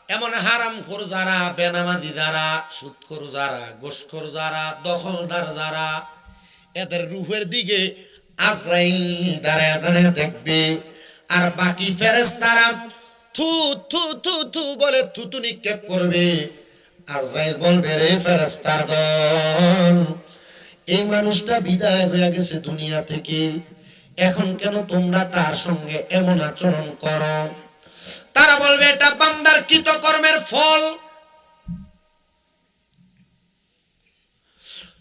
এমন হারামখোর যারা, বেনামাজি যারা, সুদখোর যারা, ঘুষখোর যারা, দখলদার যারা, এদের রূহের দিকে আজরাইল দাঁড়ায় দাঁড়ায় দেখবে, আর বাকি ফেরেশতারা থু থু থু থু বলে থুতু নিক্ষেপ করবে। আজরাইল বলবে, রে ফেরেশতার দল, এই মানুষটা বিদায় হয়ে গেছে দুনিয়া থেকে, এখন কেন তোমরা তার সঙ্গে এমন আচরণ করো? তারা বলবে, এটা বান্দার কৃতকর্মের ফল।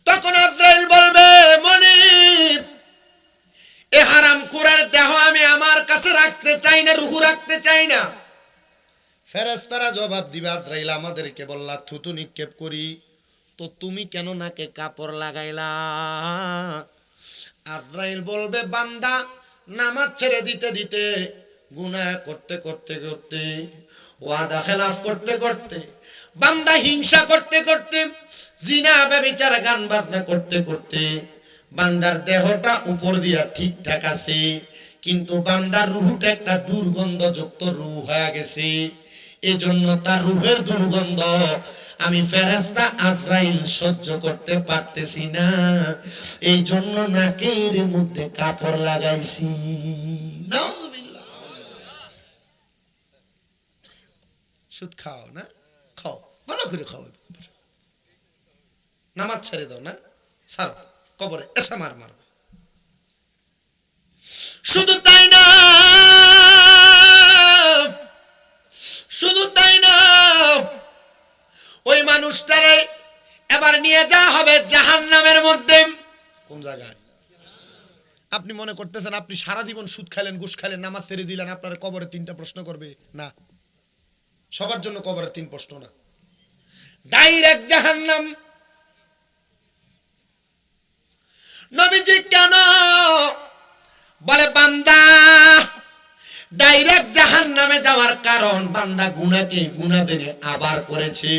তখন আজরাইল বলবে, মনিব, এ হারামখোরের দেহ আমি আমার কাছে রাখতে চাই না, রূহ রাখতে চাই না। ফেরেশতারা জবাব দিবে, আজরাইল আমাদেরকে বললা থুতু নিক্ষেপ করি, তো তুমি কেন নাকে কাপড় লাগাইলা? আজরাইল বলবে, বান্দা নামাজ ছেড়ে দিতে দিতে, গুনাহ করতে করতে করতে, ওয়াদা খেলাফ করতে করতে, বান্দা হিংসা করতে করতে, জিনা ব্যভিচার গান বাজনা করতে করতে, বান্দার দেহটা উপর দিয়া ঠিকঠাক আছে, কিন্তু বান্দার রূহটা একটা দুর্গন্ধযুক্ত রূহ হয়ে গেছে। এজন্য তার রূহের দুর্গন্ধ আমি ফেরেশতা আজরাইল সহ্য করতে পারতেছি না, এই জন্য নাকের মধ্যে কাপড় লাগাইছি। নাউযুবিল্লাহ। সুদ খাও না, খাও, ভালো করে খাও, নামাজ ছেড়ে দাও না, ছাড়ো, কবরে এসে মার মার। শুধু তাই না, শুধু তাই না, ওই মানুষটারে এবার নিয়ে যাওয়া হবে জাহান্নামের মধ্যে। কোন জায়গায়? আপনি মনে করতেছেন আপনি সারা জীবন সুদ খাইলেন, ঘুষ খাইলেন, নামাজ ছেড়ে দিলেন, আপনার কবরে 3টা প্রশ্ন করবে না? সবার জন্য কবরে 3 প্রশ্ন না, ডাইরেক্ট জাহান্নাম। নবীজি কেন বলে বান্দা ডাইরেক্ট জাহান্নামে যাওয়ার কারণ, বান্দা গুনাহকে গুনাহ জেনে আবার করেছে।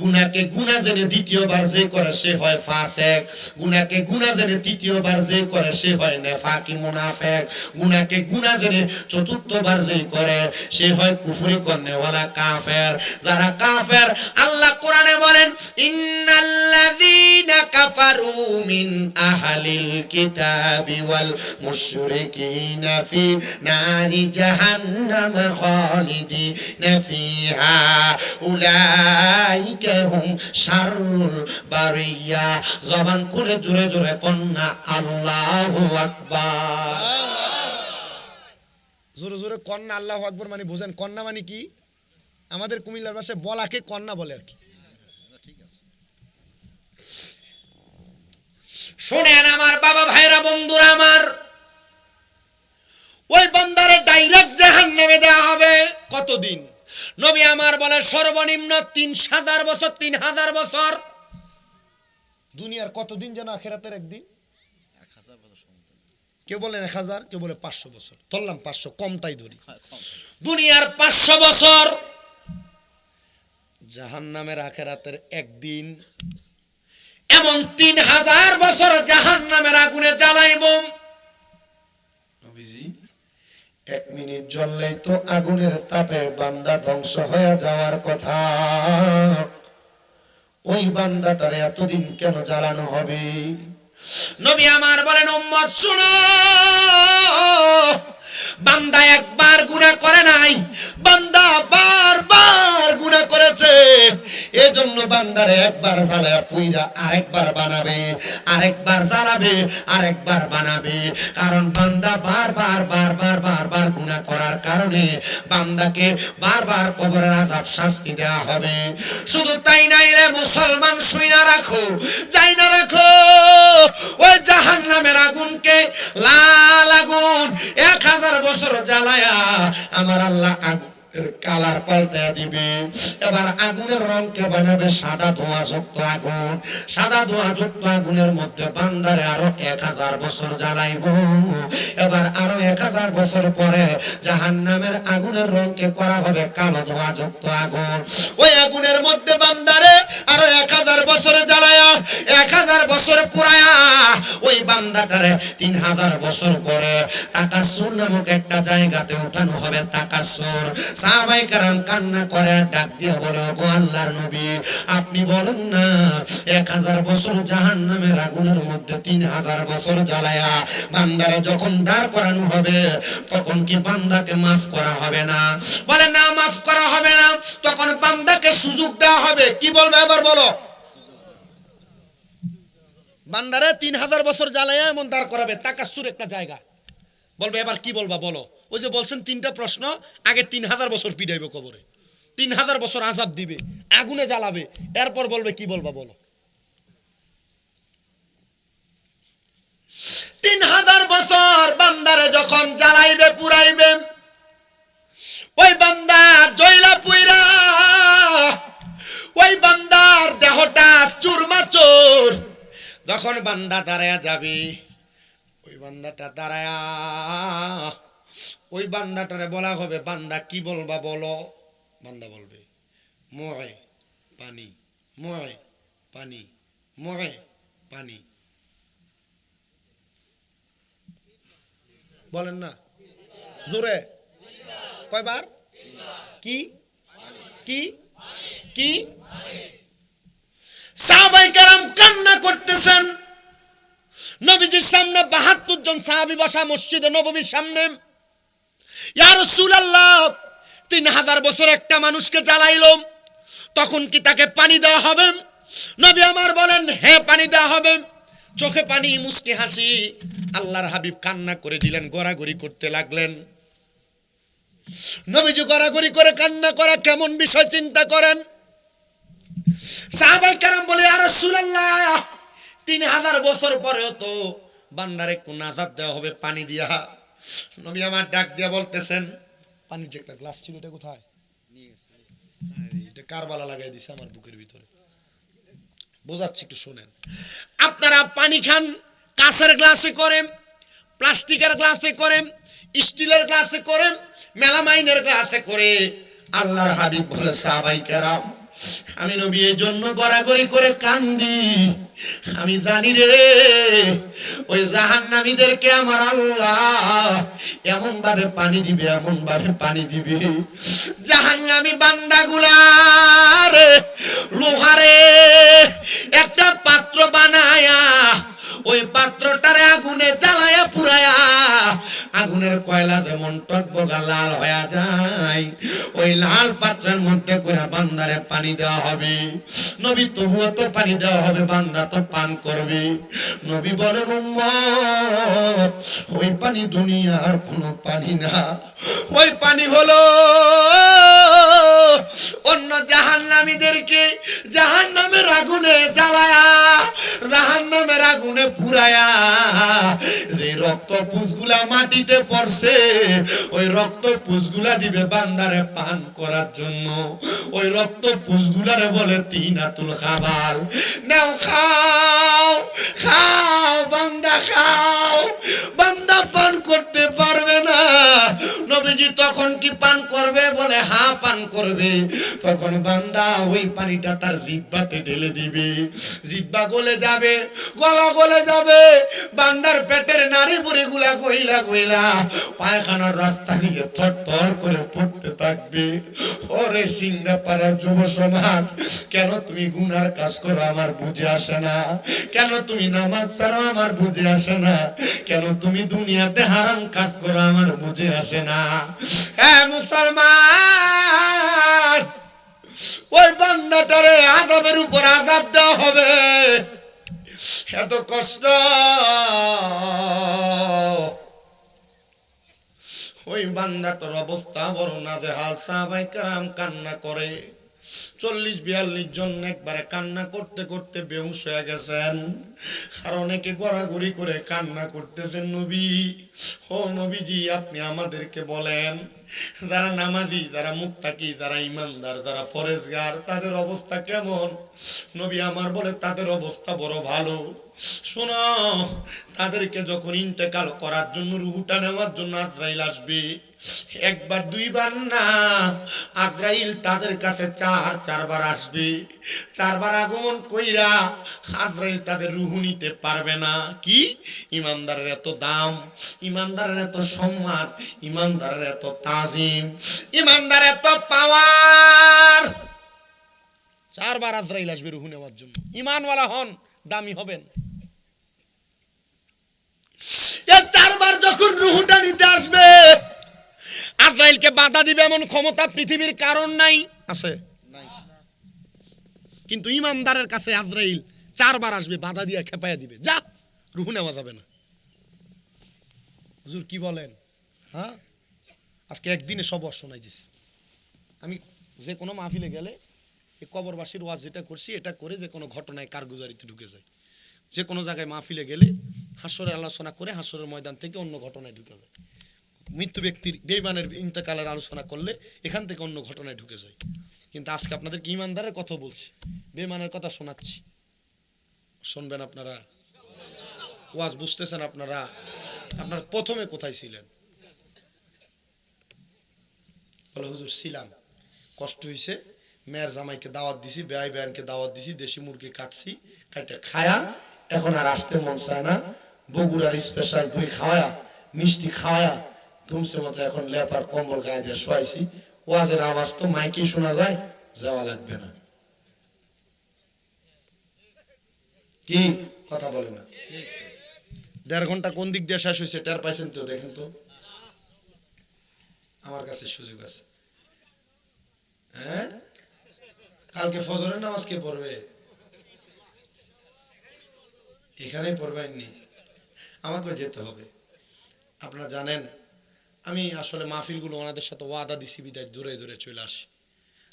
গুনাহকে গুনাহ জেনে দ্বিতীয়বার যে করে সে হয় ফাসিক, গুনাহকে গুনাহ জেনে তৃতীয়বার যে করে সে হয় নেফাকি মুনাফিক, গুনাহকে গুনাহ জেনে চতুর্থবার যে করে সে হয় কুফরি করনেওয়ালা কাফের। যারা কাফের, আল্লাহ কোরআনে বলেন ইন্নাল্লাযীনা কাফারু মিন আহলিল কিতাবি ওয়াল মুশরিকিনা ফি নারি জাহান্নাম খালিদিনা ফিহা উলাইকা হুম শাররুল বারিয়া। জবান খুলে জোরে জোরে কন্না আল্লাহু আকবার। জোরে জোরে কন্না আল্লাহু আকবার মানে বুঝেন কন্না মানে কি? আমাদের কুমিল্লার ভাষায় বলাকে কন্না বলে আর কি। শুনেন আমার বাবা ভাইরা বন্ধুরা আমার, ওই বান্দারে ডাইরেক্ট জাহান্নামে দেওয়া হবে। কতদিন? নবী আমার বলে সর্বনিম্ন 3000 বছর। 3000 বছর। দুনিয়ার কতদিন যেন আখিরাতের একদিন? 1000 বছর। কেউ বলেন 1000, কেউ বলে 500 বছর। ধরলাম 500, কমটাই ধরি। দুনিয়ার 500 বছর, জাহান্নামের আখিরাতের একদিন। এমন 3000 বছর জাহান্নামের আগুনে জ্বালাইব। নবীজি 1 মিনিট জ্বললেই তো আগুনের তাপে বান্দা ধ্বংস হয়ে যাওয়ার কথা। ওই বান্দাটারে এতদিন কেন জ্বালানো হবে? নবী আমার বলেন উম্মত শুনো, বান্দা একবার গুনাহ করে নাই, বান্দা বারবার গুনাহ করেছে। এজন্য বান্দারে একবার জ্বালায়া পুইরা আরেকবার বানাবে, আরেকবার জ্বালাবে, আরেকবার বানাবে। কারণ বান্দা বারবার বারবার বারবার গুনাহ করার কারণে বান্দাকে বারবার কবরের আযাব শাস্তি দেওয়া হবে। শুধু তাই নাই রে মুসলমান, শুইনা রাখো, যাই না রাখো, ওই জাহান্নামের আগুনকে, লাল আগুন 1000 বছর জ্বালায়া আমার আল্লাহ কালার পাল্টায়া দিবে। এবার আগুনের রংকে বানাবে সাদা ধোঁয়াযুক্ত আগুন। সাদা ধোঁয়াযুক্ত আগুনের মধ্যে বান্দারে আরো 1000 বছর জ্বালাইব। এবার আরো 1000 বছর পরে জাহান্নামের আগুনের রংকে করা হবে কালো ধোঁয়াযুক্ত আগুন। ওই আগুনের মধ্যে বান্দারে আরো 1000 বছর জ্বালায়া 1000 বছর পুরায়া ওই বান্দাটারে 3000 বছর পরে তাকাসুর নামক একটা জায়গাতে উঠানো হবে। তাকাসুর। সাহাবায়ে কেরাম কান্না করে ডাক দিয়ে বলে, ওগো আল্লাহর নবী, আপনি বলেন না 1000 বছর জাহান্নামের আগুনের মধ্যে 3000 বছর জ্বালায়া বান্দারে যখন দাঁড় করানো হবে তখন কি বান্দাকে মাফ করা হবে না? বলে না, মাফ করা হবে না। তখন বান্দাকে সুযোগ দেওয়া হবে। কি বলবে এবার বলো? বান্দারে 3000 বছর জ্বালায়া এমন দাঁড় করাবে, তাকাসুর একটা জায়গা। বলবে এবার কি বলবা বলো? ওই যে বলছেন 3টা প্রশ্ন, আগে 3000 বছর পিটাইব কবরে, 3000 বছর আযাব দিবে, আগুনে জ্বালাবে, এরপর বলবে কি বলবা বলো? 3000 বছর বান্দারে যখন জ্বালাইবে, পুরাইবে, ওই বান্দা জয়লা পুইরা ওই বান্দার দেহটা চুরমাচুর। যখন বান্দা দাঁড়ায়া যাবে, ওই বান্দাটা দাঁড়ায়া ওই বান্দাটারে বলা হবে, বান্দা কি বলবা বলো? বান্দা বলবে ময় পানি, ময় পানি, ময় পানি। বলেন না জোরে, কয়বার? কি কি কি? সাহাবায়ে কেরাম কান্না করতেছেন। নবীজির সামনে 72 জন সাহাবী বসা মসজিদে নববীর সামনে। ইয়া রাসূলুল্লাহ, 3000 বছর একটা মানুষকে জ্বালাইলো, তখন কি তাকে পানি দেওয়া হবে? নবী আমার বলেন হ্যাঁ পানি দেওয়া হবে। চোখে পানি, মুস্কি হাসি। আল্লাহর হাবিব কান্না করে দিলেন, গড়াগড়ি করতে লাগলেন। নবীজি গড়াগড়ি করে কান্না করা কেমন বিষয় চিন্তা করেন। সাহাবায়ে কেরাম বলে ইয়া রাসূলুল্লাহ 3000 বছর পরেও তো বান্দারে একটু নাজাত দেওয়া হবে পানি দিয়া। নবী আমার ডাক দিয়া বলতেছেন, পানির যে একটা গ্লাস ছিল এটা কোথায়? এটা কারবালা লাগাই দিছে আমার বুকের ভিতরে। বোঝাচ্ছি, একটু শুনেন। আপনারা পানি খান কাঁচের গ্লাসে করেন, প্লাস্টিকের গ্লাসে করেন, স্টিলের গ্লাসে করেন, মেলামাইনের গ্লাসে করে। আল্লাহর হাবিব বলে সাহাবায়ে কেরাম আমি নবী এই জন্য গড়াগড়ি করে কান্দি, আমি জানি রে ওই জাহান্নামীদেরকে আমার আল্লাহ এমন ভাবে পানি দিবে, এমন ভাবে পানি দিবে, জাহান্নামী বান্দাগুলারে লোহারে একটা পাত্র বানায়া ওই পাত্রটারে আগুনে জ্বালায়া পুরায়া আগুনের কয়লা যেমন টকবগা লাল হয়ে যায়, ওই লাল পাত্রের মধ্যে করে বান্দারে পানি দেওয়া হবে। নবী তবুও তো পানি দেওয়া হবে, বান্দা তো পান করবে। নবী বলেন উম্মত ওই পানি দুনিয়ার কোনো পানি না, ওই পানি হলো অন্য জাহান্নামীদেরকে জাহান্নামের আগুনে জ্বালায়া, জাহান্নামের আগুনে পুরায়া যে রক্ত পুষগুলা মাটিতে পড়ছে, ওই রক্ত পুষগুলা দিবে বান্দারে পান করার জন্য। ওই রক্ত পুষগুলারে বলে তিনাতুল খাবাল। নাও খাও, খাও বান্দা খাও। বান্দা পান করতে পারবে না। নবীজি তখন কি পান করবে? বলে হ্যাঁ পান করবে। তখন বান্দা ওই পানিটা তার জিহ্বাতে ঢেলে দিবে, জিহ্বা গলে যাবে, গলা গলে যাবে, বান্দার পেটের নাড়ি বুড়ি গুলা গইলা গইলা পায়খানার রাস্তা দিয়ে থরথর করে পড়তে থাকবে। ওরে সিংড়াপাড়ার যুব সমাজ, কেন তুমি গুনার কাজ করো আমার বুঝে আসে না? কেন তুমি নামাজ ছাড়ো আমার বুঝে আসে না? কেন তুমি দুনিয়াতে হারাম কাজ করো আমার বুঝে আসে না? হ্যাঁ মুসলমান, ওই বান্দাটারে আযাবের উপর আযাব দেওয়া হবে। এত কষ্ট, ওই বান্দাটার অবস্থা বড় নাজেহাল। সাহাবায়ে কেরাম কান্না করে 40-42 জন একবারে কান্না করতে করতে বেহুশ হয়ে গেছেন। আর অনেকে গড়াগড়ি করে কান্না করতেছেন, নবী ও নবীজি আপনি আমাদেরকে বলেন যারা নামাজি, যারা মুত্তাকি, যারা ইমানদার, যারা ফরেজগার তাদের অবস্থা কেমন? নবী আমার বলে তাদের অবস্থা বড় ভালো। শোনো, তাদেরকে যখন ইন্তেকাল করার জন্য রূহটা নেওয়ার জন্য আজরাইল আসবে, একবার দুইবার না, আজরাইল তাদের কাছে 4বার আসবে। 4বার আগমন কইরা আজরাইল তাদের রূহ নিতে পারবে না। কি ইমানদারের এত দাম, ইমানদারের এত সম্মান, ইমানদারের এত তাজিম, ইমানদারের এত পাওয়ার। 4বার আজরাইল আসবে রূহ নেওয়ার জন্য। ঈমানওয়ালা হন, দামি হবেন। এই 4বার যখন রূহটা নিতে আসবে, আজরাইলকে বাধা দিবে এমন ক্ষমতা পৃথিবীর কারণ নাই, আছে? কিন্তু ইমানদারের কাছে আজরাইল 4বার আসবে, বাধা দিয়ে খেপাইয়া দিবে, যা রূহ নেওয়া যাবে না। হুজুর কি বলেন? হ্যাঁ, আজকে একদিনে সব শোনাই দিছি। আমি যে কোনো মাহফিলে গেলে এই কবরবাসীর ওয়াজ যেটা করছি, এটা করে যে কোনো ঘটনায় কারগুজারিতে ঢুকে যায়। যে কোনো জায়গায় মাহফিলে গেলে হাসরের আলোচনা করে হাসরের ময়দান থেকে অন্য ঘটনায় ঢুকে যায়। মৃত্যু ব্যক্তির বেঈমানের ইন্তেকালের আলোচনা করলে এখান থেকে অন্য ঘটনায় ঢুকে যায়। কিন্তু আজকে আপনাদেরকে ইমানদারের কথা বলছি, বেঈমানের কথা শোনাচ্ছি। শুনবেন আপনারা? ওয়াজ বুঝতেছেন আপনারা? আপনারা প্রথমে কোথায় ছিলেন? বলে হুজুর ছিলাম, কষ্ট হয়েছে, মেয়ের জামাইকে দাওয়াত দিছি, বেয়াই বেয়ানকে দাওয়াত দিছি, দেশি মুরগি কাটছি, কাটে খায়া এখন আর আসতে মন চায় না। বগুড়ার স্পেশাল দই খাওয়া, মিষ্টি খাওয়া, তুমসের মতো এখন লেপার কম্বল গায়ে দিয়ে শোয়াইছি। ওয়াজের আওয়াজ তো মাইকেই শোনা যায়, যাওয়া লাগবে না। কি কথা বলে না? 1.5 ঘন্টা কোন দিক দিয়ে শেষ হয়েছে টের পাইছেন তো? দেখেন তো, আমার কাছে সুযোগ আছে। হ্যাঁ, কালকে ফজরের নামাজ কে পড়বে? এখানেই পড়বেননি, আমাকে যেতে হবে। আপনারা জানেন আমি আসলে মাহফিলগুলো ওনাদের সাথে ওয়াদা দিছি বিদায় দূরে দূরে চলে আসি।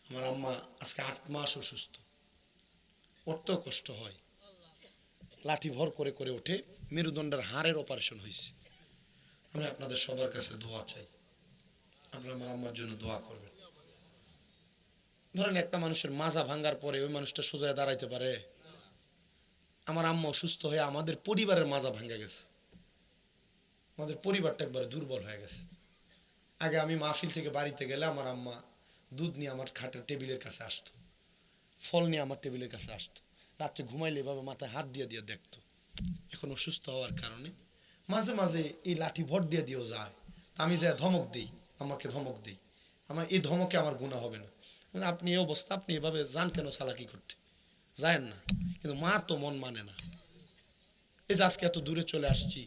আমার আম্মা আজকে 8 মাস অসুস্থ, উঠতেও কষ্ট হয়, লাঠি ভর করে করে ওঠে, মেরুদণ্ডের হাড়ের অপারেশন হয়েছে। আমি আপনাদের সবার কাছে দোয়া চাই, আপনারা আমার আম্মার জন্য দোয়া করবেন। ধরেন একটা মানুষের মাজা ভাঙ্গার পরে ওই মানুষটা সোজা দাঁড়াইতে পারে? আমার আম্মা অসুস্থ হয়ে আমাদের পরিবারের মাজা ভাঙ্গা গেছে, আমাদের পরিবারটা একবারে দুর্বল হয়ে গেছে। আগে আমি মাহফিল থেকে বাড়িতে গেলে আমার আম্মা দুধ নিয়ে আমার খাটের টেবিলের কাছে আসতো, ফল নিয়ে আমার টেবিলের কাছে আসতো, রাত্রে ঘুমাইলে এভাবে মাথায় হাত দিয়ে দিয়ে দেখতো। এখন অসুস্থ হওয়ার কারণে মাঝে মাঝে এই লাঠি ভর দিয়ে দিয়েও যায়, আমি যা ধমক দিই, আমাকে ধমক দিই, আমার এই ধমকে আমার গুনাহ হবে না। আপনি এই অবস্থা, আপনি এভাবে যান কেন চালাকি করতে, যায় না। কিন্তু মা তো মন মানে না। এই যে আজকে এত দূরে চলে আসছি,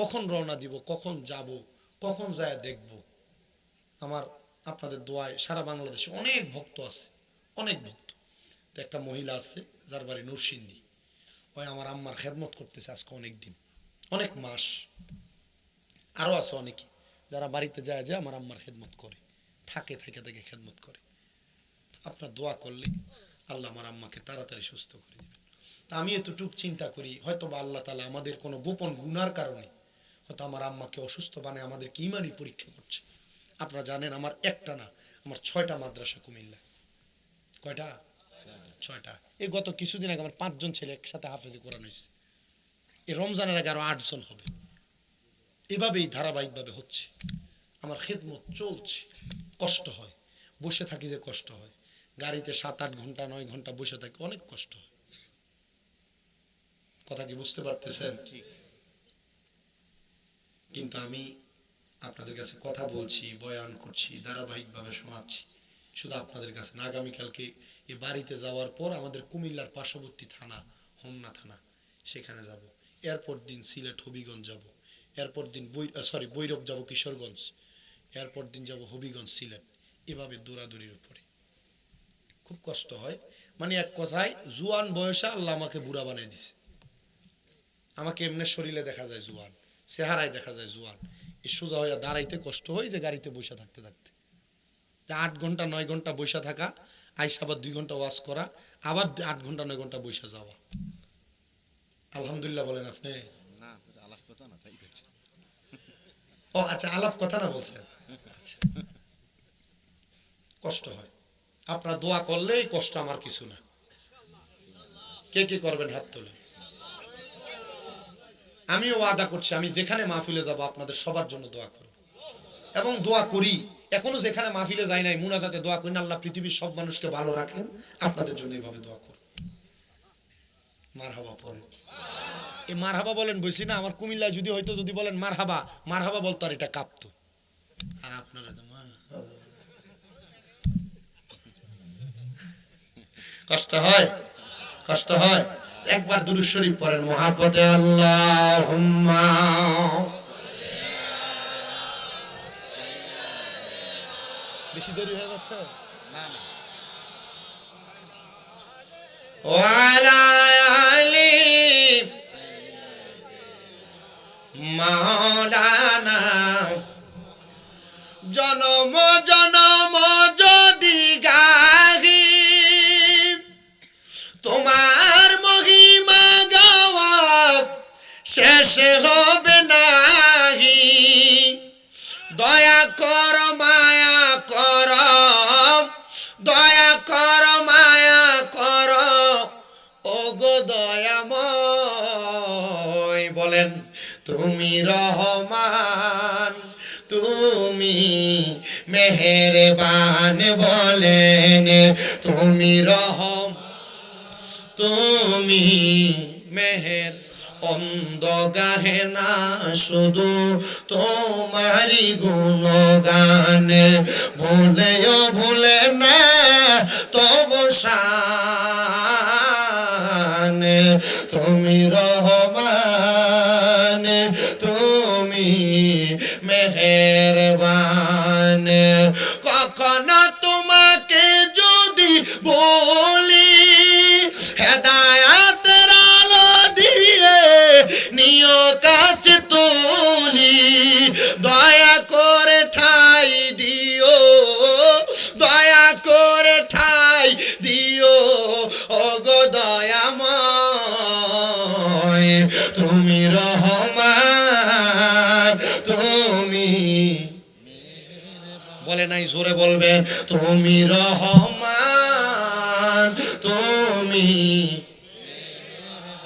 কখন রওনা দিব, কখন যাব, কখন যায় দেখব। আমার আপনাদের দোয়ায় সারা বাংলাদেশে অনেক ভক্ত আছে, অনেক ভক্ত। তো একটা মহিলা আছে যার বাড়ি নরসিংদী, ওই আমার আম্মার খেদমত করতেছে আজকে অনেক দিন, অনেক মাস। আরও আছে অনেকে যারা বাড়িতে যায় যে আমার আম্মার খেদমত করে, থাকে থেকে থেকে খেদমত করে। আপনার দোয়া করলে আল্লাহ আমার আম্মাকে তাড়াতাড়ি সুস্থ করে দেবেন। তা আমি এতটুক চিন্তা করি, হয়তো বা আল্লাহ তাআলা আমাদের কোনো গোপন গুনার কারণে হয়তো আমার আম্মাকে অসুস্থ বানায় আমাদেরকে ঈমানি পরীক্ষা করছে। আপনারা জানেন আমার একটা না, আমার 6টা মাদ্রাসা কুমিল্লা। কয়টা? 6টা। এই গত কিছুদিন আগে আমার 5 জন ছেলে একসাথে হাফেজে কোরআন হয়েছে। এই রমজানের আগে আরো 8 জন হবে। এভাবেই ধারাবাহিকভাবে হচ্ছে, আমার খেদমত চলছে। কষ্ট হয়, বসে থাকি যে কষ্ট হয়, গাড়িতে 7-8 ঘন্টা 9 ঘন্টা বসে থাকি, অনেক কষ্ট হয়। কথা কি বুঝতে পারতেছেন? কিন্তু আমি আপনাদের কাছে কথা বলছি, বয়ান করছি, ধারাবাহিকভাবে শোনাচ্ছি, শুধু আপনাদের কাছে না। আগামীকালকে এই বাড়িতে যাওয়ার পর আমাদের কুমিল্লার পার্শ্ববর্তী থানা হোমনা থানা, সেখানে যাব। এরপর দিন সিলেট হবিগঞ্জ যাব, এরপর দিন বৈরব যাব কিশোরগঞ্জ, এরপর দিন যাব হবিগঞ্জ সিলেট। এভাবে দৌড়াদৌড়ির উপরে খুব কষ্ট হয়। মানে এক কথায় জুয়ান বয়সে আল্লাহ আমাকে বুড়া বানিয়ে দিছে। আমাকে এমনি শরীরে দেখা যায় জুয়ান, চেহারায় দেখা যায় জুয়ান, এই সোজা হয়ে দাঁড়াইতে কষ্ট হয় যে গাড়িতে বসে থাকতে থাকতে। 8 ঘন্টা 9 ঘন্টা বসে থাকা, আইসা আবার 2 ঘন্টা ওয়াজ করা, আবার 8 ঘন্টা 9 ঘন্টা বসে যাওয়া। আলহামদুলিল্লাহ বলেন আপনি? না, আলাপ কথা না, তাই বলছি। ও আচ্ছা, আলাপ কথা না বলছেন। আচ্ছা, কষ্ট হয়। আপনার দোয়া করলে এই কষ্ট আমার কিছু না। কে কে করবেন হাত তোলে। আমিও ওয়াদা করছি, আমি যেখানে মাহফিলে যাব আপনাদের সবার জন্য দোয়া করব এবং দোয়া করি। এখনো যেখানে মাহফিলে যাই নাই মুনাজাতে দোয়া করি না, আল্লাহ পৃথিবীর সব মানুষকে ভালো রাখেন, আপনাদের জন্য এইভাবে দোয়া করব। মারহাবা পড়েন। এই মারহাবা বলেন বলছি না, আমার কুমিল্লায় যদি হয়তো যদি বলেন মারহাবা, মারহাবা বলতো আর এটা কাঁপতো। আর আপনারা কষ্ট হয়, কষ্ট হয়। একবার দুরূদ শরীফ পড়েন মহাব্বতে আল্লাহুম্মা। বেশি দেরি হয়ে যাচ্ছে না না, ওয়ালা আলি মাওলানা। জনম জনম যদি গাহি তোমার মহিমা গাওয়া শেষ হবে নাহি। দয়া কর মায়া কর, দয়া কর মায়া কর, ওগো দয়াময়। বলেন তুমি রহমান, তুমি মেহেরবান। বলেন তুমি রহম, তুমি মেহের। অন্ধ গাহে না শুধু তোমারি গুণগান, ভুলেও ভুলে না তবু শান। তুমি রহমান, তুমি মেহেরবান। কখনো তোমাকে বলে নাই, জোরে বলবেন। তুমি রহমান, তুমি,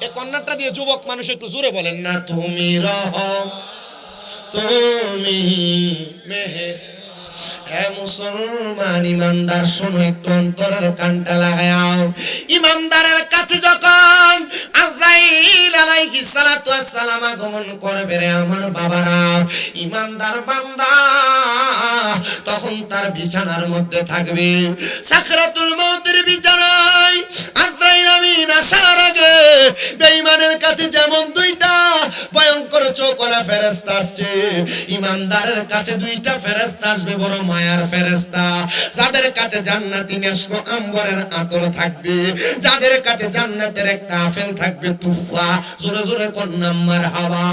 এই কন্যাটা দিয়ে যুবক মানুষ একটু জোরে বলেন না, তুমি তুমি মেহের। হ্যাঁ মুসলমান ইমানদার, শোনো একটু অন্তরের কানটা লাগাও। ইমানদারের কাছে যখন আজরাইল আলাইহিস সালাতু ওয়াস সালাম আগমন করবে রে আমার বাবারা, ইমানদার বান্দা তখন তার বিছানার মধ্যে থাকবে, সাকরাতুল মউতের বিছানায় আজরাইল আমিন আসার আগে বেঈমানের কাছে যেমন দুইটা ভয়ঙ্কর চোখওয়ালা ফেরেশতা আসছে, ইমানদারের কাছে দুইটা ফেরেশতা আসবে, বড় মায়ার ফেরেশতা, যাদের কাছে জান্নাতি মেশক আম্বরের আতর থাকবে, যাদের কাছে জান্নাতের একটা আপেল থাকবে তুফা। জোরে জোরে কন্যা মারহাবা।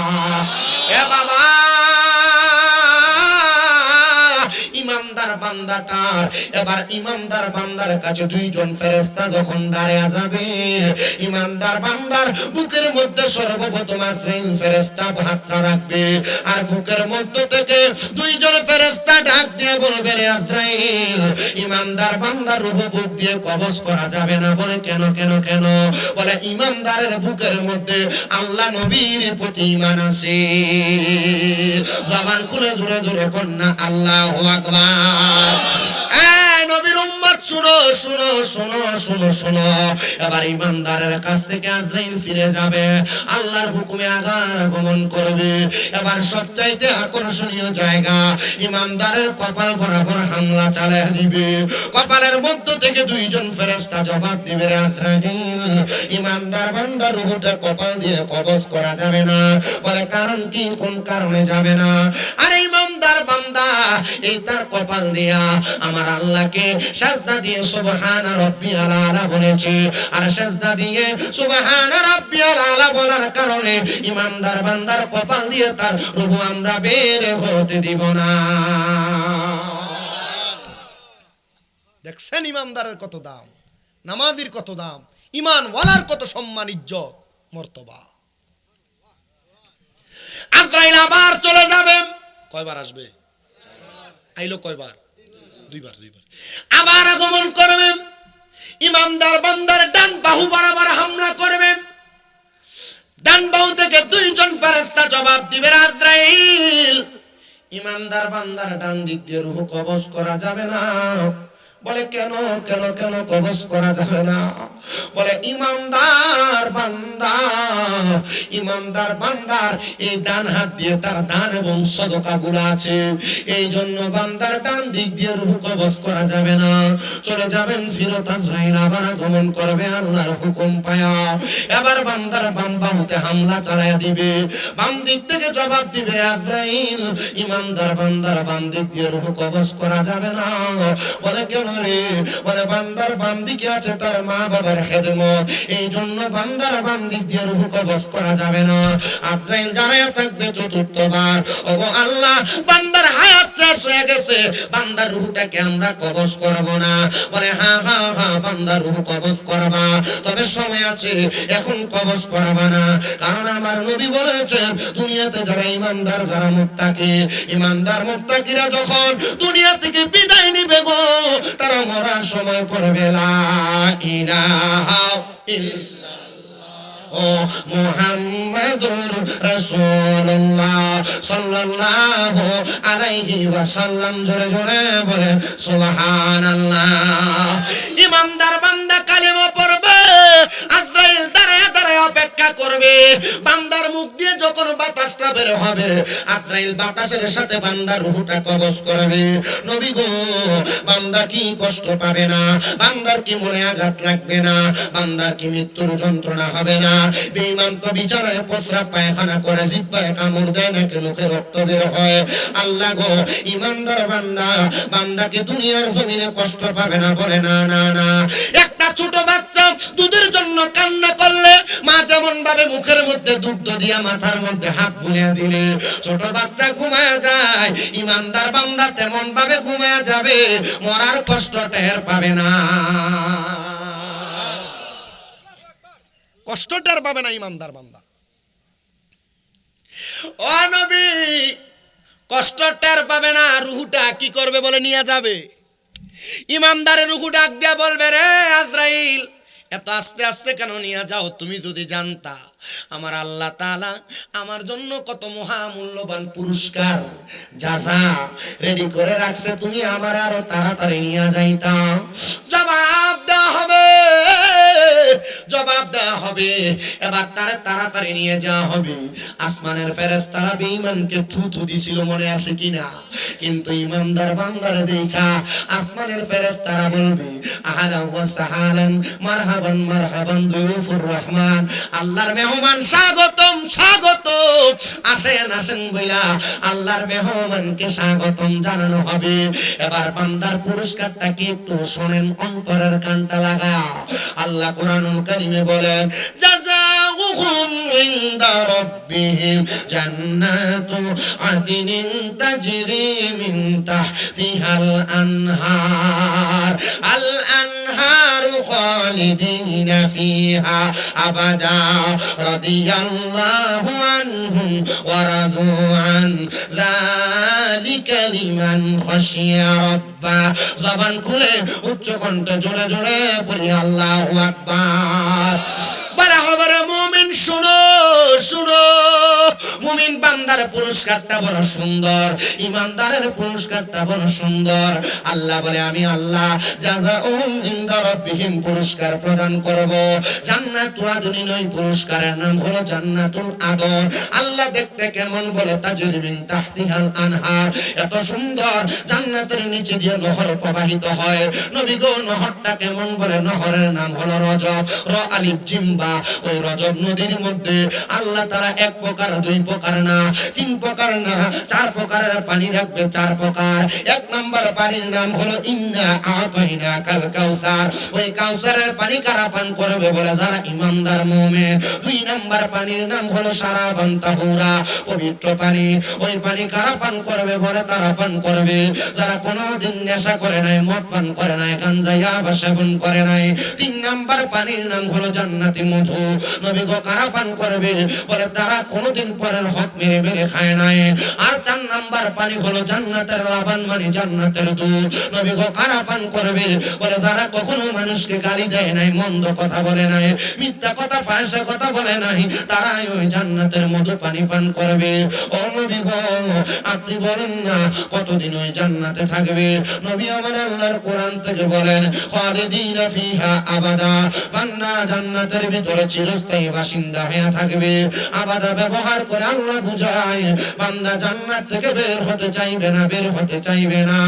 এ বাবা, ইমানদার বান্দাটার এবার ইমানদার বান্দার কাছে দুইজন ফেরেশতা যখন দাঁড়িয়ে যাবে, ইমানদার বান্দার বুকের মধ্যে সর্বপ্রথম আজরাইল ফেরেশতা হাতটা রাখবে, আর বুকের মধ্য থেকে দুইজন ফেরেশতা ডাক দিয়ে বলবে, রে আজরাইল, ইমানদার বান্দার রূহ বুক দিয়ে কবজ করা যাবে না। বলে কেন কেন কেন? বলে ইমানদারের বুকের মধ্যে আল্লাহ নবীর প্রতি ঈমান আছে। জবান খুলে জোরে জোরে কন্যা আল্লাহু আকবার। এই নবীর উম্মত শুনো শুনো শুনো শুনো শুনো, এবার ইমানদারের কাছ থেকে আজরাইল ফিরে যাবে, আল্লাহর হুকুমে আগমন করবে। এবার সবচাইতে আকর্ষণীয় জায়গা, ইমানদারের কপাল বরাবর হামলা চালিয়ে দিবে, কপালের মধ্য থেকে দুইজন ফেরেশতা জবাব দিবে, রে আজরাইল, ইমানদার বান্দার রূহটা কপাল দিয়ে কবজ করা যাবে না। বলে কারণ কি? কোন কারণে যাবে না? আরে ইমানদার বান্দা এই তার কপাল দিয়া আমার আল্লাহকে সাজদা দিয়ে সুবহান রাব্বিয়াল আলা বলেছে, আর সাজদা দিয়ে সুবহান রাব্বিয়াল আলা বলার কারণে ইমানদার বান্দার কপাল দিয়ে তার রূহ আমরা বের হতে দিব না। দেখছেন ইমানদারের কত দাম, নামাজির কত দাম, ঈমানওয়ালার কত সম্মান, ইজ্জত, মর্তবা। আজরাইল আবার চলে যাবে। কয়বার আসবে? আইলো কয়বার? দুইবার। আবার আগমন করবে, ইমানদার বান্দার ডান বাহু বরাবর হামলা করবে, ডান বাহু থেকে দুইজন ফেরেশতা জবাব দিবে, আজরাইল, ইমানদার বান্দার ডান দিক দিয়ে রূহ কবজ করা যাবে না। বলে কেন কেন কেন কবজ করা যাবে না? বলে ইমানদার বান্দার এই ডান হাত দিয়ে তার দান এবং সদকা গুলো আছে, এই জন্য বান্দার ডান দিক দিয়ে রূহ কবজ করা যাবে না। চলে যাবেন ফিরত, আজরাইল আবার আগমন করবে আল্লাহর হুকুম পায়া, এবার বান্দার বাম বাহুতে হামলা চালায়া দিবে, বাম দিক থেকে জবাব দিবে, আজরাইল, ইমানদার বান্দার বাম দিক দিয়ে রূহ কবজ করা যাবে না। বলে কেন রে? বলে বান্দার বাম দিকে আছে তার মা বাবার খেদমত, এই জন্য বান্দার বাম দিক দিয়ে রূহ কবজ করা যাবে না। আজরাইল দাঁড়ায়া থাকবে চতুর্থবার, ওগো আল্লাহ, বান্দার হায়াত শেষ হয়ে গেছে, বান্দার রূহটাকে আমরা কবজ করব না। বলে হ্যাঁ হ্যাঁ হ্যাঁ, বান্দার রূহ কবজ করবা, তবে সময় আছে, এখন কবজ করবা না। কারণ আমার নবী বলেছেন, দুনিয়াতে যারা ইমানদার, যারা মুত্তাকি, ইমানদার মুত্তাকিরা যখন দুনিয়া থেকে বিদায় নিবে গো, তারা মরার সময় পড়বে লা ইলাহা ইল্লাল্লাহ ও মুহাম্মাদুর রাসূলুল্লাহ সাল্লাল্লাহু আলাইহি ওয়াসাল্লাম। জোরে জোরে বলে সুবহানাল্লাহ। ইমানদার বান্দা কালেমা পড়বে, আজরাইল দাঁড়ায় দাঁড়ায় অপেক্ষা করবে, বান্দার মুখ দিয়ে যখন বাতাসটা বের হবে, আজরাইল বাতাসের সাথে বান্দার রূহটা কবজ করবে। নবী গো, বান্দা কি কষ্ট পাবে না? বান্দার কি মনে আঘাত লাগবে না? বান্দার কি মৃত্যুর যন্ত্রণা হবে না? বেঈমান তো বিছানায় প্রস্রাব পায়খানা করে, জিহ্বায় কামড় দেয়, নাকি মুখে রক্ত বের হয়। আল্লাহ গো, ইমানদার বান্দাকে দুনিয়ার জমিনে কষ্ট পাবে না? বলে না না না। একটা ছোট বাচ্চা দুধের জন্য কান্না করলে মা যেমন ভাবে মুখের মধ্যে দুগ্ধ দিয়া মাথার মধ্যে হাত বুলিয়ে দিলে ছোট বাচ্চা ঘুমায় যায়, ইমানদার বান্দা তেমন ভাবে ঘুমায় যাবে, মরার কষ্ট টের পাবে না, কষ্ট টের পাবে না ইমানদার বান্দা। ও নবী, কষ্ট টের পাবে না, রুহুটা কি করবে বলে নিয়ে যাবে। ইমানদারের রুহু ডাক দিয়া বলবে, রে আজরাইল এত আস্তে আস্তে কেন নিয়ে যাও? তুমি যদি জানতা আমার আল্লাহ তাআলা আমার জন্য কত মহামূল্যবান পুরস্কার জাযা রেডি করে রাখছে, তুমি আমার আরো তাড়াতাড়ি নিয়ে যাইতা। জবাব দেওয়া হবে, জবাব দেওয়া হবে, এবার তারে তাড়াতাড়ি নিয়ে যাওয়া হবে। আসমানের ফেরেশতারা বেঈমানকে থুথু দিছিল, মনে আছে কিনা? কিন্তু ইমানদার বান্দারে দেখা আসমানের ফেরেশতারা বলবে, আহলান ওয়া সাহালান, মারহাবান মারহাবান দুয়ুফুর রহমান, আল্লাহর মেহমান স্বাগতম স্বাগতম, আসেন আসেন বইলা আল্লাহর মেহমানকে স্বাগতম জানানো হবে। এবার বান্দার পুরস্কারটা কি একটু শোনেন, অন্তরের কানটা লাগা। আল্লাহ কোরআনুল কারীমে বলেন, জাযাউহুম ইনদা রাব্বিহিম জান্নাতু আদিনিন তাজরি মিন তাহতিহাল আনহার, আল আনহারু খালিদিনা ফিহা আবাদা রাদিয়াল্লাহু আনহুম ওয়া রাদু আন যালিকা লিমান খাশিয়া রাব্বা। জবান খুলে উচ্চ কণ্ঠে জোরে জোরে পড়ি আল্লাহু আকবার। বলা হবে, রে মুমিন শুনো শুনো, মুমিন বান্দার পুরস্কারটা বড় সুন্দর, ইমানদারের পুরস্কারটা বড় সুন্দর। আল্লাহ বলে, আমি আল্লাহ জাযাউহুম ইনদা রাব্বিহিম পুরস্কার প্রদান করব জান্নাতুল আদনিন, ওই পুরস্কারের নাম হলো জান্নাতুল আদন। আল্লাহ দেখতে কেমন বলে, তাজরি মিন তাহতিহাল আনহার, এত সুন্দর, জান্নাতের নিচে দিয়ে নহর প্রবাহিত হয়। নবী গো নহরটা কেমন বলে, নহরের নাম হলো রজব, র আলিফ জিম বা। ওই রজব নদীর মধ্যে আল্লাহ তাআলা এক প্রকার, দুই প্রকার না, তিন প্রকার না, চার প্রকারের পানি রাখবে, চার প্রকার। এক নাম্বার পানির নাম হলো ইন্না আতাইনা কাল কাউসার, ওই কাউসারের পানি কারা পান করবে বলে, যারা ইমানদার মুমিন। দুই নাম্বার পানির নাম হলো শারাবান তাহুরা, পবিত্র পানি, ওই পানি কারা পান করবে বলে, তারা পান করবে যারা কোনোদিন নেশা করে নাই, মদ পান করে নাই, গাঞ্জা ইয়াবা সেবন করে নাই। তিন নাম্বার পানির নাম হলো জান্নাতি মধু, নবী গো কারা পান করবে বলে, তারা কোনোদিন পরের হক মেরে মেরে খায় নাই। আর চার নাম্বার পানি হলো জান্নাতের লাবান, মানে জান্নাতের দুধ, নবী গো কারা পান করবে বলে, যারা কখনো মানুষকে গালি দেয় নাই, মন্দ কথা বলে নাই, মিথ্যা কথা ফাহিশা কথা বলে নাই, তারাই ওই জান্নাতের মধু পানি পান করবে। ও নবী গো আপনি বলেন না কতদিন ওই জান্নাতে থাকবে? নবী আমার আল্লাহর কোরআন থেকে বলেন, খালিদিনা ফিহা আবাদা, বান্দা জান্নাতের ভিতরে চিরস্থায়ী বাসিন্দা হয়ে থাকবে। আবাদা ব্যবহার করে আল্লাহ বুঝায়, বান্দা জান্নাত থেকে বের হতে চাইবে না, বের হতে চাইবে না।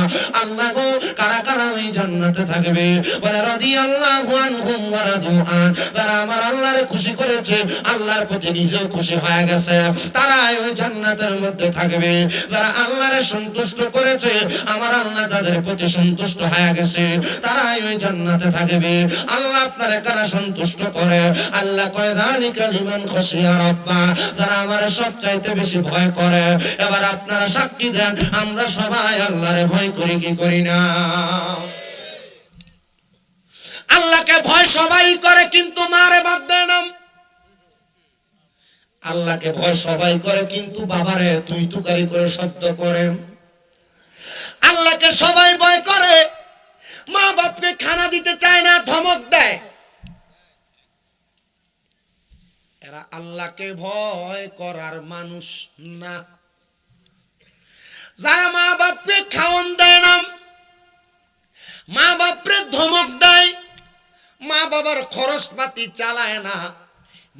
আল্লাহ গো কারা কারা ওই জান্নাতে থাকবে বলে, রাদিয়াল্লাহু আনহুম ওয়া রাদু আন, যারা আমার আল্লাহরে খুশি করেছে, আল্লাহর প্রতি নিজেও খুশি হয়ে গেছে, তারাই ওই জান্নাতের মধ্যে থাকবে। যারা আল্লাহরে সন্তুষ্ট করেছে, আমার আল্লাহ তাদের প্রতি সন্তুষ্ট হয়ে গেছে, তারাই ওই জান্নাতে থাকবে। আল্লাহ আপনারে কারা সন্তুষ্ট করে? আল্লাহ কয়, যালিকা লিমান খাশিয়া রাব্বা, যারা আমারে সবচাইতে বেশি ভয় করে। এবার আপনারা সাক্ষী দেন, আমরা সবাই আল্লাহরে ভয় করি কি করি না? আল্লাহকে ভয় সবাই করে, কিন্তু মারে বাদ দেয় না। আল্লাহকে ভয় সবাই করে, কিন্তু বাবারে তুই তুকারি করে শব্দ করে। আল্লাহকে সবাই ভয় করে, মা বাপকে খানা দিতে চায় না, ধমক দেয়। এরা আল্লাহকে ভয় করার মানুষ না। যারা মা বাপকে খাওয়ান দেয় না, মা বাপরে ধমক দেয়, মা বাবার খরচপাতি চালায় না,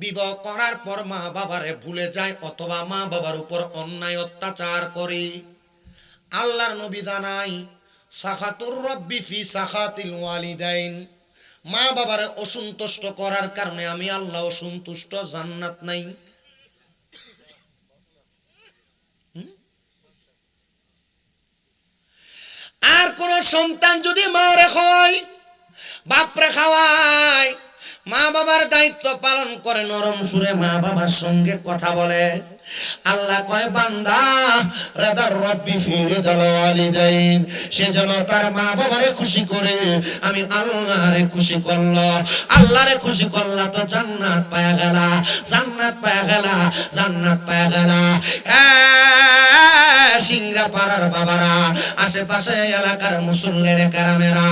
বিবাহ করার পর মা বাবারে ভুলে যায়, অথবা মা বাবার উপর অন্যায় অত্যাচার করে, আল্লাহর নবী জানাই, সাখাতুর রব্বি ফি সাখাতিল ওয়ালিদাইন, মা বাবারে অসন্তুষ্ট করার কারণে আমি আল্লাহ অসন্তুষ্ট, জান্নাত নাই। আর কোন সন্তান যদি মারে খাওয়ায়, বাপরে খাওয়ায়, মা বাবার দায়িত্ব পালন করে, নরম সুরে মা বাবার সঙ্গে কথা বলে, আল্লাহ কয়, বান্দা রাদার রব্বি ফি রিদাল ওয়ালিদাইন, সে যেন তার মা বাবারে খুশি করে, আমি আল্লাহরে খুশি করলো। আল্লাহরে খুশি করলা তো জান্নাত পায়া গেলা, জান্নাত পায়া গেলা, জান্নাত পায়া গেলা। সিংহ পাড়ার বাবারা, আশেপাশে এলাকার মুসল্লিরা কারামেরা,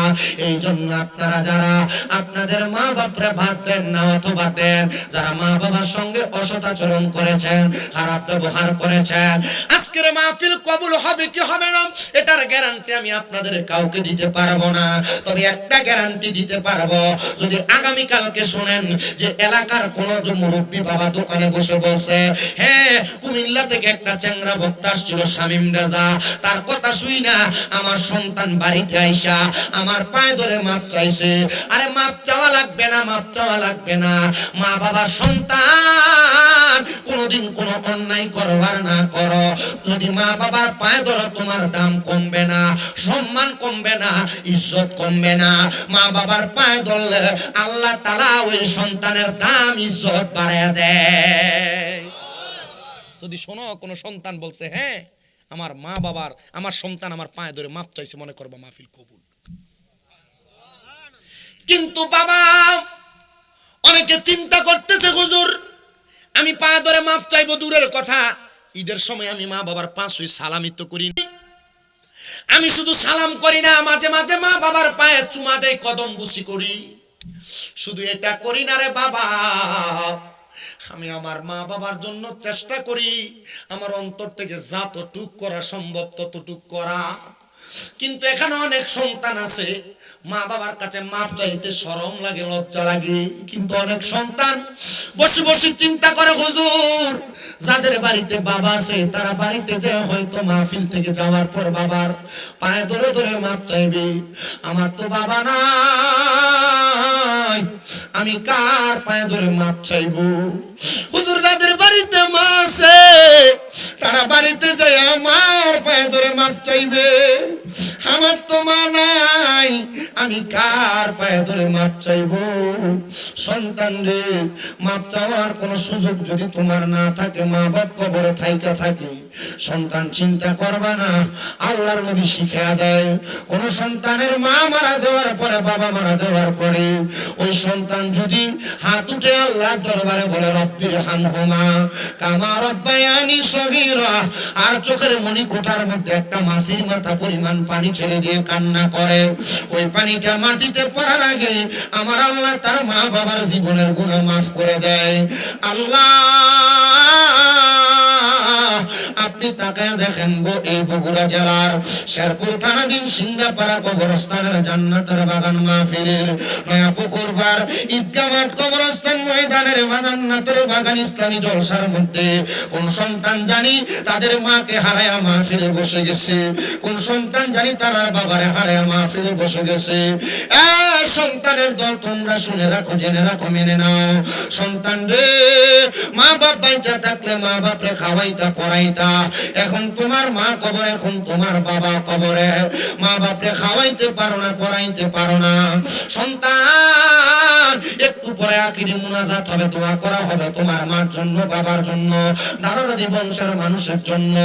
এই জন্য আপনারা যারা আপনাদের মা বাপরে ভাত দেন না অথবা দেন, যারা মা বাবার সঙ্গে অসদাচরণ করেছেন, খারাপ ব্যবহার করেছেন, আজকের মাহফিল কবুল হবে কি হবে না এটার গ্যারান্টি আমি আপনাদের কাউকে দিতে পারবো না। তবে একটা গ্যারান্টি দিতে পারবো, যদি আগামী কালকে শুনেন যে এলাকার কোন মুরব্বী বাবা দোকানে বসে বলছে, হ্যাঁ কুমিল্লা থেকে একটা চ্যাংরা বক্তা আসছিল শামীম রাজা, তার কথা শুই না আমার সন্তান বাড়িতে আইসা আমার পায়ে ধরে মাপ চাইছে। আরে মাপ চাওয়া লাগবে না, মাপ চাওয়া লাগবে না। মা বাবা সন্তান কোনোদিন কোনো অন্যায় করবার না করো, যদি মা বাবার পায়ে ধরো তোমার দাম কমবে না, সম্মান কমবে না, ইজ্জত কমবে না। মা বাবার পায়ে ধরলে আল্লাহ তাআলা ওই সন্তানের দাম ইজ্জত বাড়ায় দেয়। যদি শোনো কোনো সন্তান বলছে হ্যাঁ আমার মা বাবার, আমার সন্তান আমার পায়ে ধরে মাপ চাইছে, মনে করবা মাহফিল কবুল। কিন্তু বাবা অনেকে চিন্তা করতেছে, হুজুর আমি পায়ে ধরে মাপ চাইবো দূরের কথা, ঈদের সময় আমি মা বাবার পাঁচই সালামি তো করি, আমি শুধু সালাম করি না, মাঝে মাঝে মা বাবার পায়ে চুমা দেই, কদম বুসি করি। শুধু এটা করি না রে বাবা, আমি আমার মা বাবার জন্য চেষ্টা করি আমার অন্তর থেকে যতটুক করা সম্ভব ততটুক করা। কিন্তু এখানে অনেক সন্তান আছে মা বাবার কাছে মাপ চাইতে শরম লাগে, লজ্জা লাগে। কিন্তু অনেক সন্তান বসে বসে চিন্তা করে, হুজুর যাদের বাড়িতে বাবা আছে তারা বাড়িতে যায় হয়তো মাহফিল থেকে যাওয়ার পর বাবার পায়ে ধরে ধরে মাপ চাইবে, আমার তো বাবা নাই, আমি কার পায়ে ধরে মাপ চাইবো? হুজুর যাদের বাড়িতে মা আছে তারা বাড়িতে যায় আমার পায়ে ধরে মাপ চাইবে, আমার তো মা নাই, আমি কার পায়ে ধরে মাপ চাইবো? সন্তান রে, মাপ চাওয়ার কোনো সুযোগ যদি তোমার না থাকে, মা বাপ কবরে থাইকা থাকে, সন্তান চিন্তা করবা না। আল্লাহর নবী শিখিয়ে দেয়, কোন সন্তানের মা মারা যাওয়ার পরে, বাবা মারা যাওয়ার পরে ওই সন্তান যদি হাত উঠে আল্লাহর দরবারে বলে রব্বির হামহুমা কামা রব্বায়ানি সগীরা, আর চোখের মনি কোটার মধ্যে একটা মাছির মাথা পরিমাণ পানি ছেড়ে দিয়ে কান্না করে, ওই পানিটা মাটিতে পড়ার আগে আমার আল্লাহ তার মা বাবার জীবনের গুনাহ মাফ করে দেয়। আল্লাহ আপনি তাকায় দেখেন গো, এই বগুড়া জেলার শেরপুর থানাধীন সিংহাপাড়া কবরস্থানের জান্নাতের বাগান মাহফিলের নয়া পুকুরবার ঈদগাহ মাঠ কবরস্থান ময়দানের জান্নাতের বাগান ইসলামী জলসার মধ্যে কোন সন্তান জানি তাদের মাকে হারায়া মাহফিলে বসে গেছে, কোন সন্তান জানি তার বাবারে হারায়া মাহফিলে বসে গেছে। সন্তানের দল তোমরা শুনে রাখো, জেনে রাখো, মেনে নাও। সন্তান রে, মা বাপ বাইচা থাকলে মা বাপরে খাওয়াইতা পড়াইতা, এখন তোমার মা কবরে, এখন তোমার বাবা কবরে, মা বাপরে খাওয়াইতে পারো না, পড়াইতে পারো না। সন্তান একটু পরে আখিরি মুনাজাত হবে, দোয়া করা হবে তোমার মার জন্য, বাবার জন্য, দাদা দাদি বংশের মানুষের জন্য,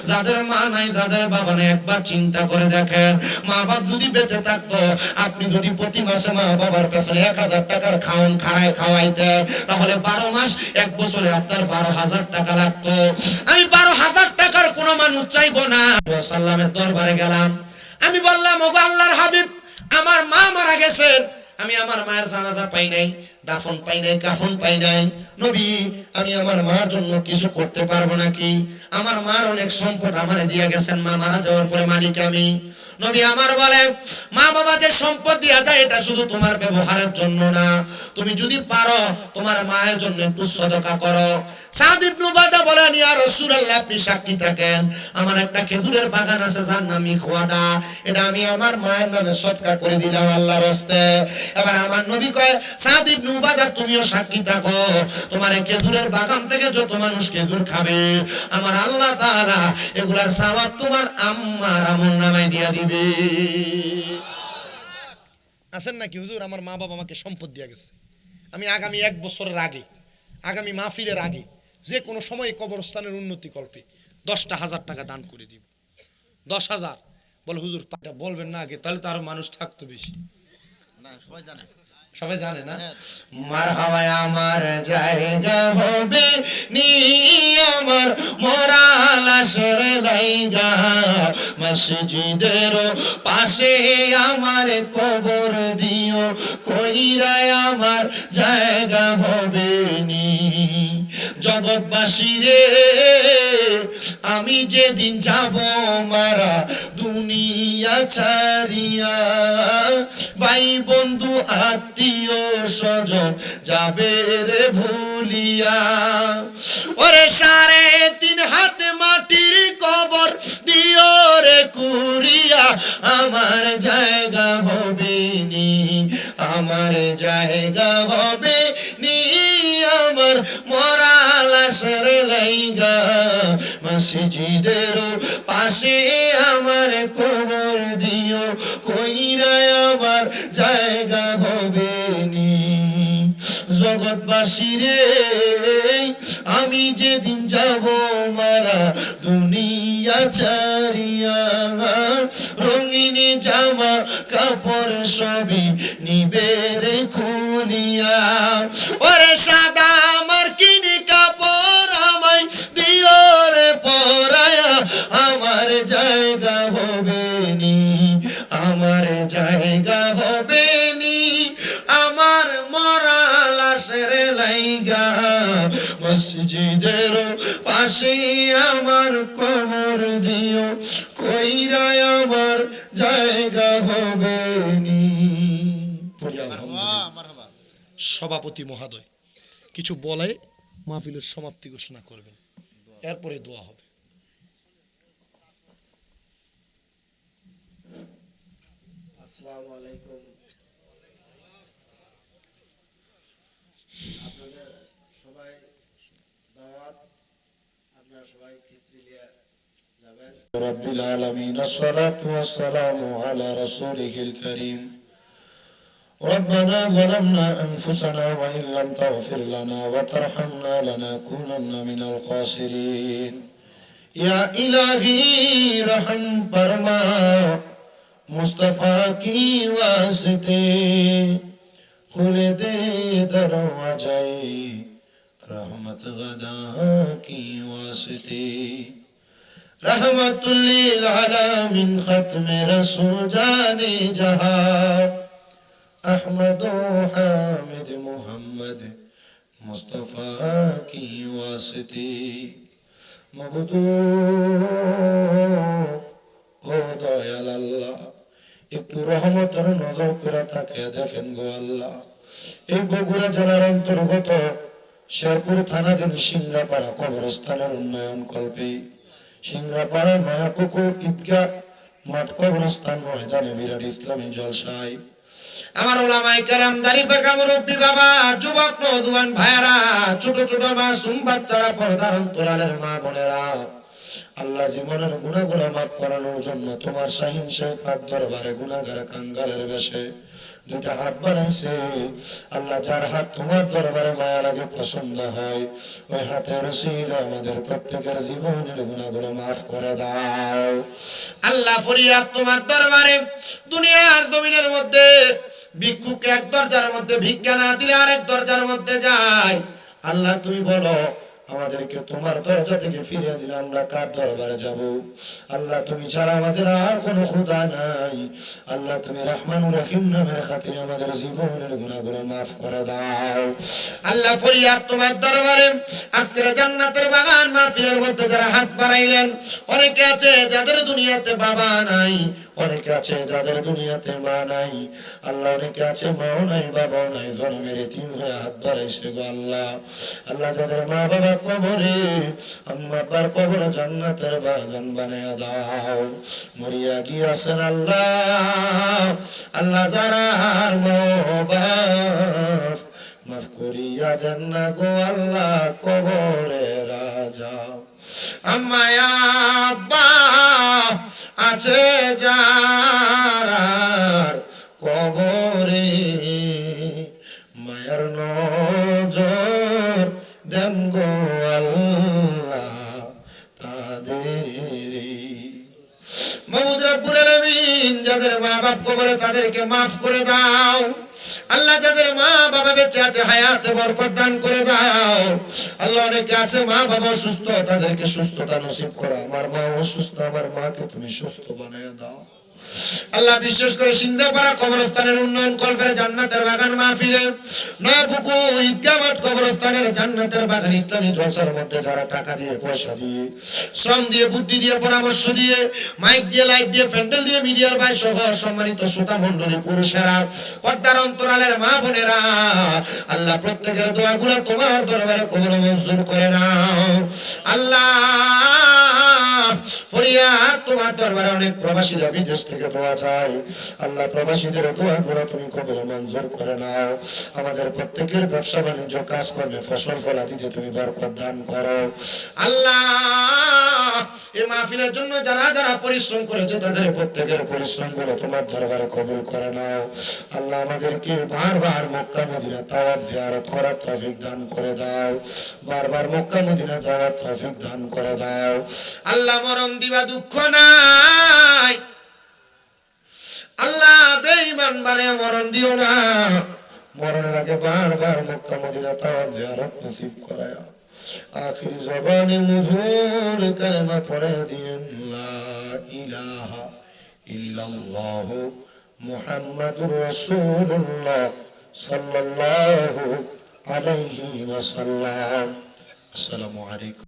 যাদের মা নাই, যাদের বাবা নাই। একবার চিন্তা করে দেখেন, মা বাপ যদি বেঁচে থাকতো, আপনি যদি প্রতি মাসে মা বাবার পেছনে 1000 টাকার খাওয়ান খাওয়াইতে, তাহলে 12 মাস 1 বছরে আপনার 12,000 টাকা লাগতো। আমি 12,000 টাকার কোনো মানুষ চাইবো না। সাল্লামের দরবারে গেলাম, আমি বললাম ওগো আল্লাহর হাবিব, আমার মা মারা গেছেন, আমি আমার মায়ের জানাজা পাই নাই, দাফন পাই নাই, কাফন পাই নাই, নবী আমি আমার মার জন্য কিছু করতে পারবো নাকি? আমার মার অনেক সম্পদ আমারে দিয়ে গেছেন, মা মারা যাওয়ার পরে মালিক আমি। নবী আমার বলে, মা বাবা যে সম্পদ দিয়া যায় এটা শুধু তোমার ব্যবহারের জন্য না, তুমি যদি পারো তোমার মায়ের জন্য একটু সদকা করো। সাদ ইবনে উবাদা বলেন, ইয়া রাসূলুল্লাহ আপনি সাক্ষী থাকেন, আমার একটা খেজুরের বাগান আছে যার নাম ইখওয়াদা, এটা আমি আমার মায়ের নামে সদকা করে দিলাম আল্লাহর রাস্তে। এবার আমার নবী কয়, সাদ ইবনে উবাদা তুমিও সাক্ষী থাকো, তোমার এই খেজুরের বাগান থেকে যত মানুষ খেজুর খাবে আমার আল্লাহ তাআলা এগুলার সওয়াব তোমার আম্মার আমলনামায় দিয়া দিবে। আছেন নাকি হুজুর, আমার মা বাবা আমাকে সম্পদ দিয়ে গেছে, আমি আগামী 1 বছরের আগে, আগামী মাহফিলের আগে, যে কোনো সময় কবরস্থানের উন্নতি কল্পে 10,000 টাকা দান করে দিব। 10,000 বলে হুজুর বলবেন না আগে, তাহলে তো আরো মানুষ থাকতো বেশি। না সবাই জানে সবাই জানে না? হ্যাঁ। মারহাবায় আমার জায়গা হবে নি আমার মরা লাশের লাইগা, মসজিদের পাশে আমার কবর দিও, কইরায় আমার জায়গা হবে নি। জগৎবাসী রে আমি যেদিন যাব মারা দুনিয়া ছাড়িয়া, ভাই বন্ধু আত্মীয় স্বজন যাবে রে ভুলিয়া, ওরে 3.5 হাত মাটির কবর দিও রে কুড়িয়া, আমার জায়গা হবে নি, আমার জায়গা হবে নি আমার মরা লাশের লাইগা, মসজিদের পাশে আমার কবর দিও, কইরায় আমার জায়গা হবে নি। জগৎবাসী রে আমি যেদিন যাব মারা দুনিয়া ছাড়িয়া, রঙিন জামা কাপড় সবই নিবে রে খুলিয়া, ওরে সাদা আমার কিনি কাপড় আমায় দিও রে পরায়া, আমার জায়গা হবে নি, আমার জায়গা হবে নি আমার মরা লাশের লাইগা, মসজিদের পাশে আমার কবর দিও, কইরায় আমার জায়গা হবে নি। মারহাবা। সভাপতি মহোদয় কিছু বলে মাহফিলের সমাপ্তি ঘোষণা করবেন, এরপরে দোয়া হবে। আসসালামু আলাইকুম। আপনাদের সবাই দাওয়াত, আপনারা সবাই খিচড়ি নিয়ে যাবেন। রব্বিল আলামিন আসসালাতু ওয়াসসালামু আলা রাসূলিহিল কারীম। ربنا ظلمنا أنفسنا وإن لم تغفر لنا وترحمنا لنكونن من الخاسرين। या इलाही रहम फरमा मुस्तफा की वास्ते, खुले दे दरवाज़े रहमत गदा की वास्ते, रहमतुल लिल आलमीन खत्म रसूल जाने जहां, अहमद हामिद मोहम्मद मुस्तफा की वास्ते। मबुदू ও দয়াল আল্লাহ, একটু রহমতের নজর করে তাকে দেখেন গো আল্লাহ। এই বগুড়া জেলার অন্তর্গত শেরপুর থানাধীন সিংড়াপাড়া কবরস্থানের উন্নয়ন কল্পে সিংড়াপাড়া নয়াপুকুর ঈদগাহ মাঠ কবরস্থান ময়দানে বিরাট ইসলামী জলসায় আমার ওলামায়ে কেরাম, দাড়ি পাকা মুরব্বি বাবা, যুবক নওজোয়ান ভাইরা, ছোট ছোট মাসুম বাচ্চারা, পর্দার অন্তরালের মা বোনেরা, আল্লাহ জীবনের গুনাহগুলো মাফ করানোর জন্য তোমার শাহীন শওকত দরবারে গুনাহগার কাঙ্গালের বেশে দুটা হাত বাড়াইছে। আল্লাহ যার হাত তোমার দরবারে মায়া লাগে, পছন্দ হয়, ওই হাতের উসিলা আমাদের প্রত্যেকের জীবনের গুনাহগুলো মাফ করে দাও। আল্লাহ ফরিয়াদ তোমার দরবারে, দুনিয়ার জমিনের মধ্যে ভিক্ষুক এক দরজার মধ্যে ভিক্ষা না দিলে আরেক দরজার মধ্যে যায়। আল্লাহ তুমি বলো আমাদেরকে তোমার দরজা থেকে ফিরিয়ে দিলে আমরা কার দরবারে যাব? আল্লাহ তুমি ছাড়া আমাদের আর কোনো খোদা নাই। আল্লাহ তুমি রহমানুর রহিম নামের খাতিরে আমাদের জীবনের গুনাহগুলো মাফ করে দাও। আল্লাহ ফরিয়াদ তোমার দরবারে, আজকের জান্নাতের বাগান মাহফিলের মধ্যে যারা হাত বাড়াইলেন, অনেকে আছে যাদের দুনিয়াতে বাবা নাই, অনেকে আছে যাদের দুনিয়াতে মা নাই, আল্লাহ অনেকে আছে মাও নাই বাবাও নাই, জন্মের এতিম হয়ে হাত বাড়াইছে গো আল্লাহ। আল্লাহ যাদের মা বাবা কবরে, আম্মা আব্বার কবর জান্নাতের বাগান বানায়া দাও। মরিয়া গিয়াছেন আল্লাহ, আল্লাহ যারা বাপ মাফ করিয়া দেন না গো আল্লাহ কবরে রাজা। আম্মা আব্বা আছে যারা কবরে, মায়ের নজর দেন গো আল্লাহ তাদের। মাবুদ রব্বুল আলামিন যাদের মা বাপ কবরে তাদেরকে maaf করে দাও আল্লাহ যাদের মা বাবা বেঁচে আছে হায়াতে বরকত দান করে দাও আল্লাহ অনেকে আছে মা বাবা অসুস্থ তাদেরকে সুস্থতা নসিব করো আমার মা অসুস্থ আমার মাকে তুমি সুস্থ বানিয়ে দাও আল্লাহ বিশেষ করে সিংড়াপাড়া কবরস্থানের উন্নয়ন কলফের জান্নাতের বাগান মাহফিলে নয়াপুকুর ঈদগাহ মাঠ কবরস্থানের জান্নাতের বাগান ইসলামী জলসার মধ্যে যারা টাকা দিয়ে পয়সা দিয়ে শ্রম দিয়ে বুদ্ধি দিয়ে পরামর্শ দিয়ে মাইক দিয়ে লাইট দিয়ে প্যান্ডেল দিয়ে মিডিয়ার ভাই সহ সম্মানিত শ্রোতা মণ্ডলী পুরুষেরা পর্দার অন্তরালের মা বোনেরা আল্লাহ প্রত্যেকের দোয়াগুলো তোমার দরবারে কবুল মঞ্জুর করে নাও আল্লাহ ফরিয়াদ তোমার দরবারে অনেক প্রবাসীরা বিদেশ থেকে দোয়া চাই আল্লাহ প্রবাসীদের দোয়াগুলো তুমি কবুল মঞ্জুর করে নাও আমাদের প্রত্যেকের ব্যবসা বাণিজ্য কাজকর্মে ফসল ফলাদিতে তুমি বরকত দান করো আল্লাহ এই মাহফিলের জন্য যারা যারা পরিশ্রম করেছে তাদের প্রত্যেকের পরিশ্রমগুলো তোমার দরবারে কবুল করে নাও আল্লাহ আমাদেরকে বারবার মক্কা মদিনা তাওয়াফ জিয়ারত করার তৌফিক দান করে দাও বারবার মক্কা মদিনা যাওয়ার তৌফিক দান করে দাও আল্লাহ মরণ দিবা দুঃখ নাই আল্লাহ বেঈমান বানায় মরণ দিও না মরণের আগে বারবার মক্কা মদিনা তাওয়াফ জিয়ারত নসিব করায়া আখির জবানে মধুর কালেমা পড়ে দিন লা ইলাহা ইল্লাল্লাহ মুহাম্মাদুর রাসূলুল্লাহ সাল্লাল্লাহু আলাইহি ওয়াসাল্লাম আসসালামু আলাইকুম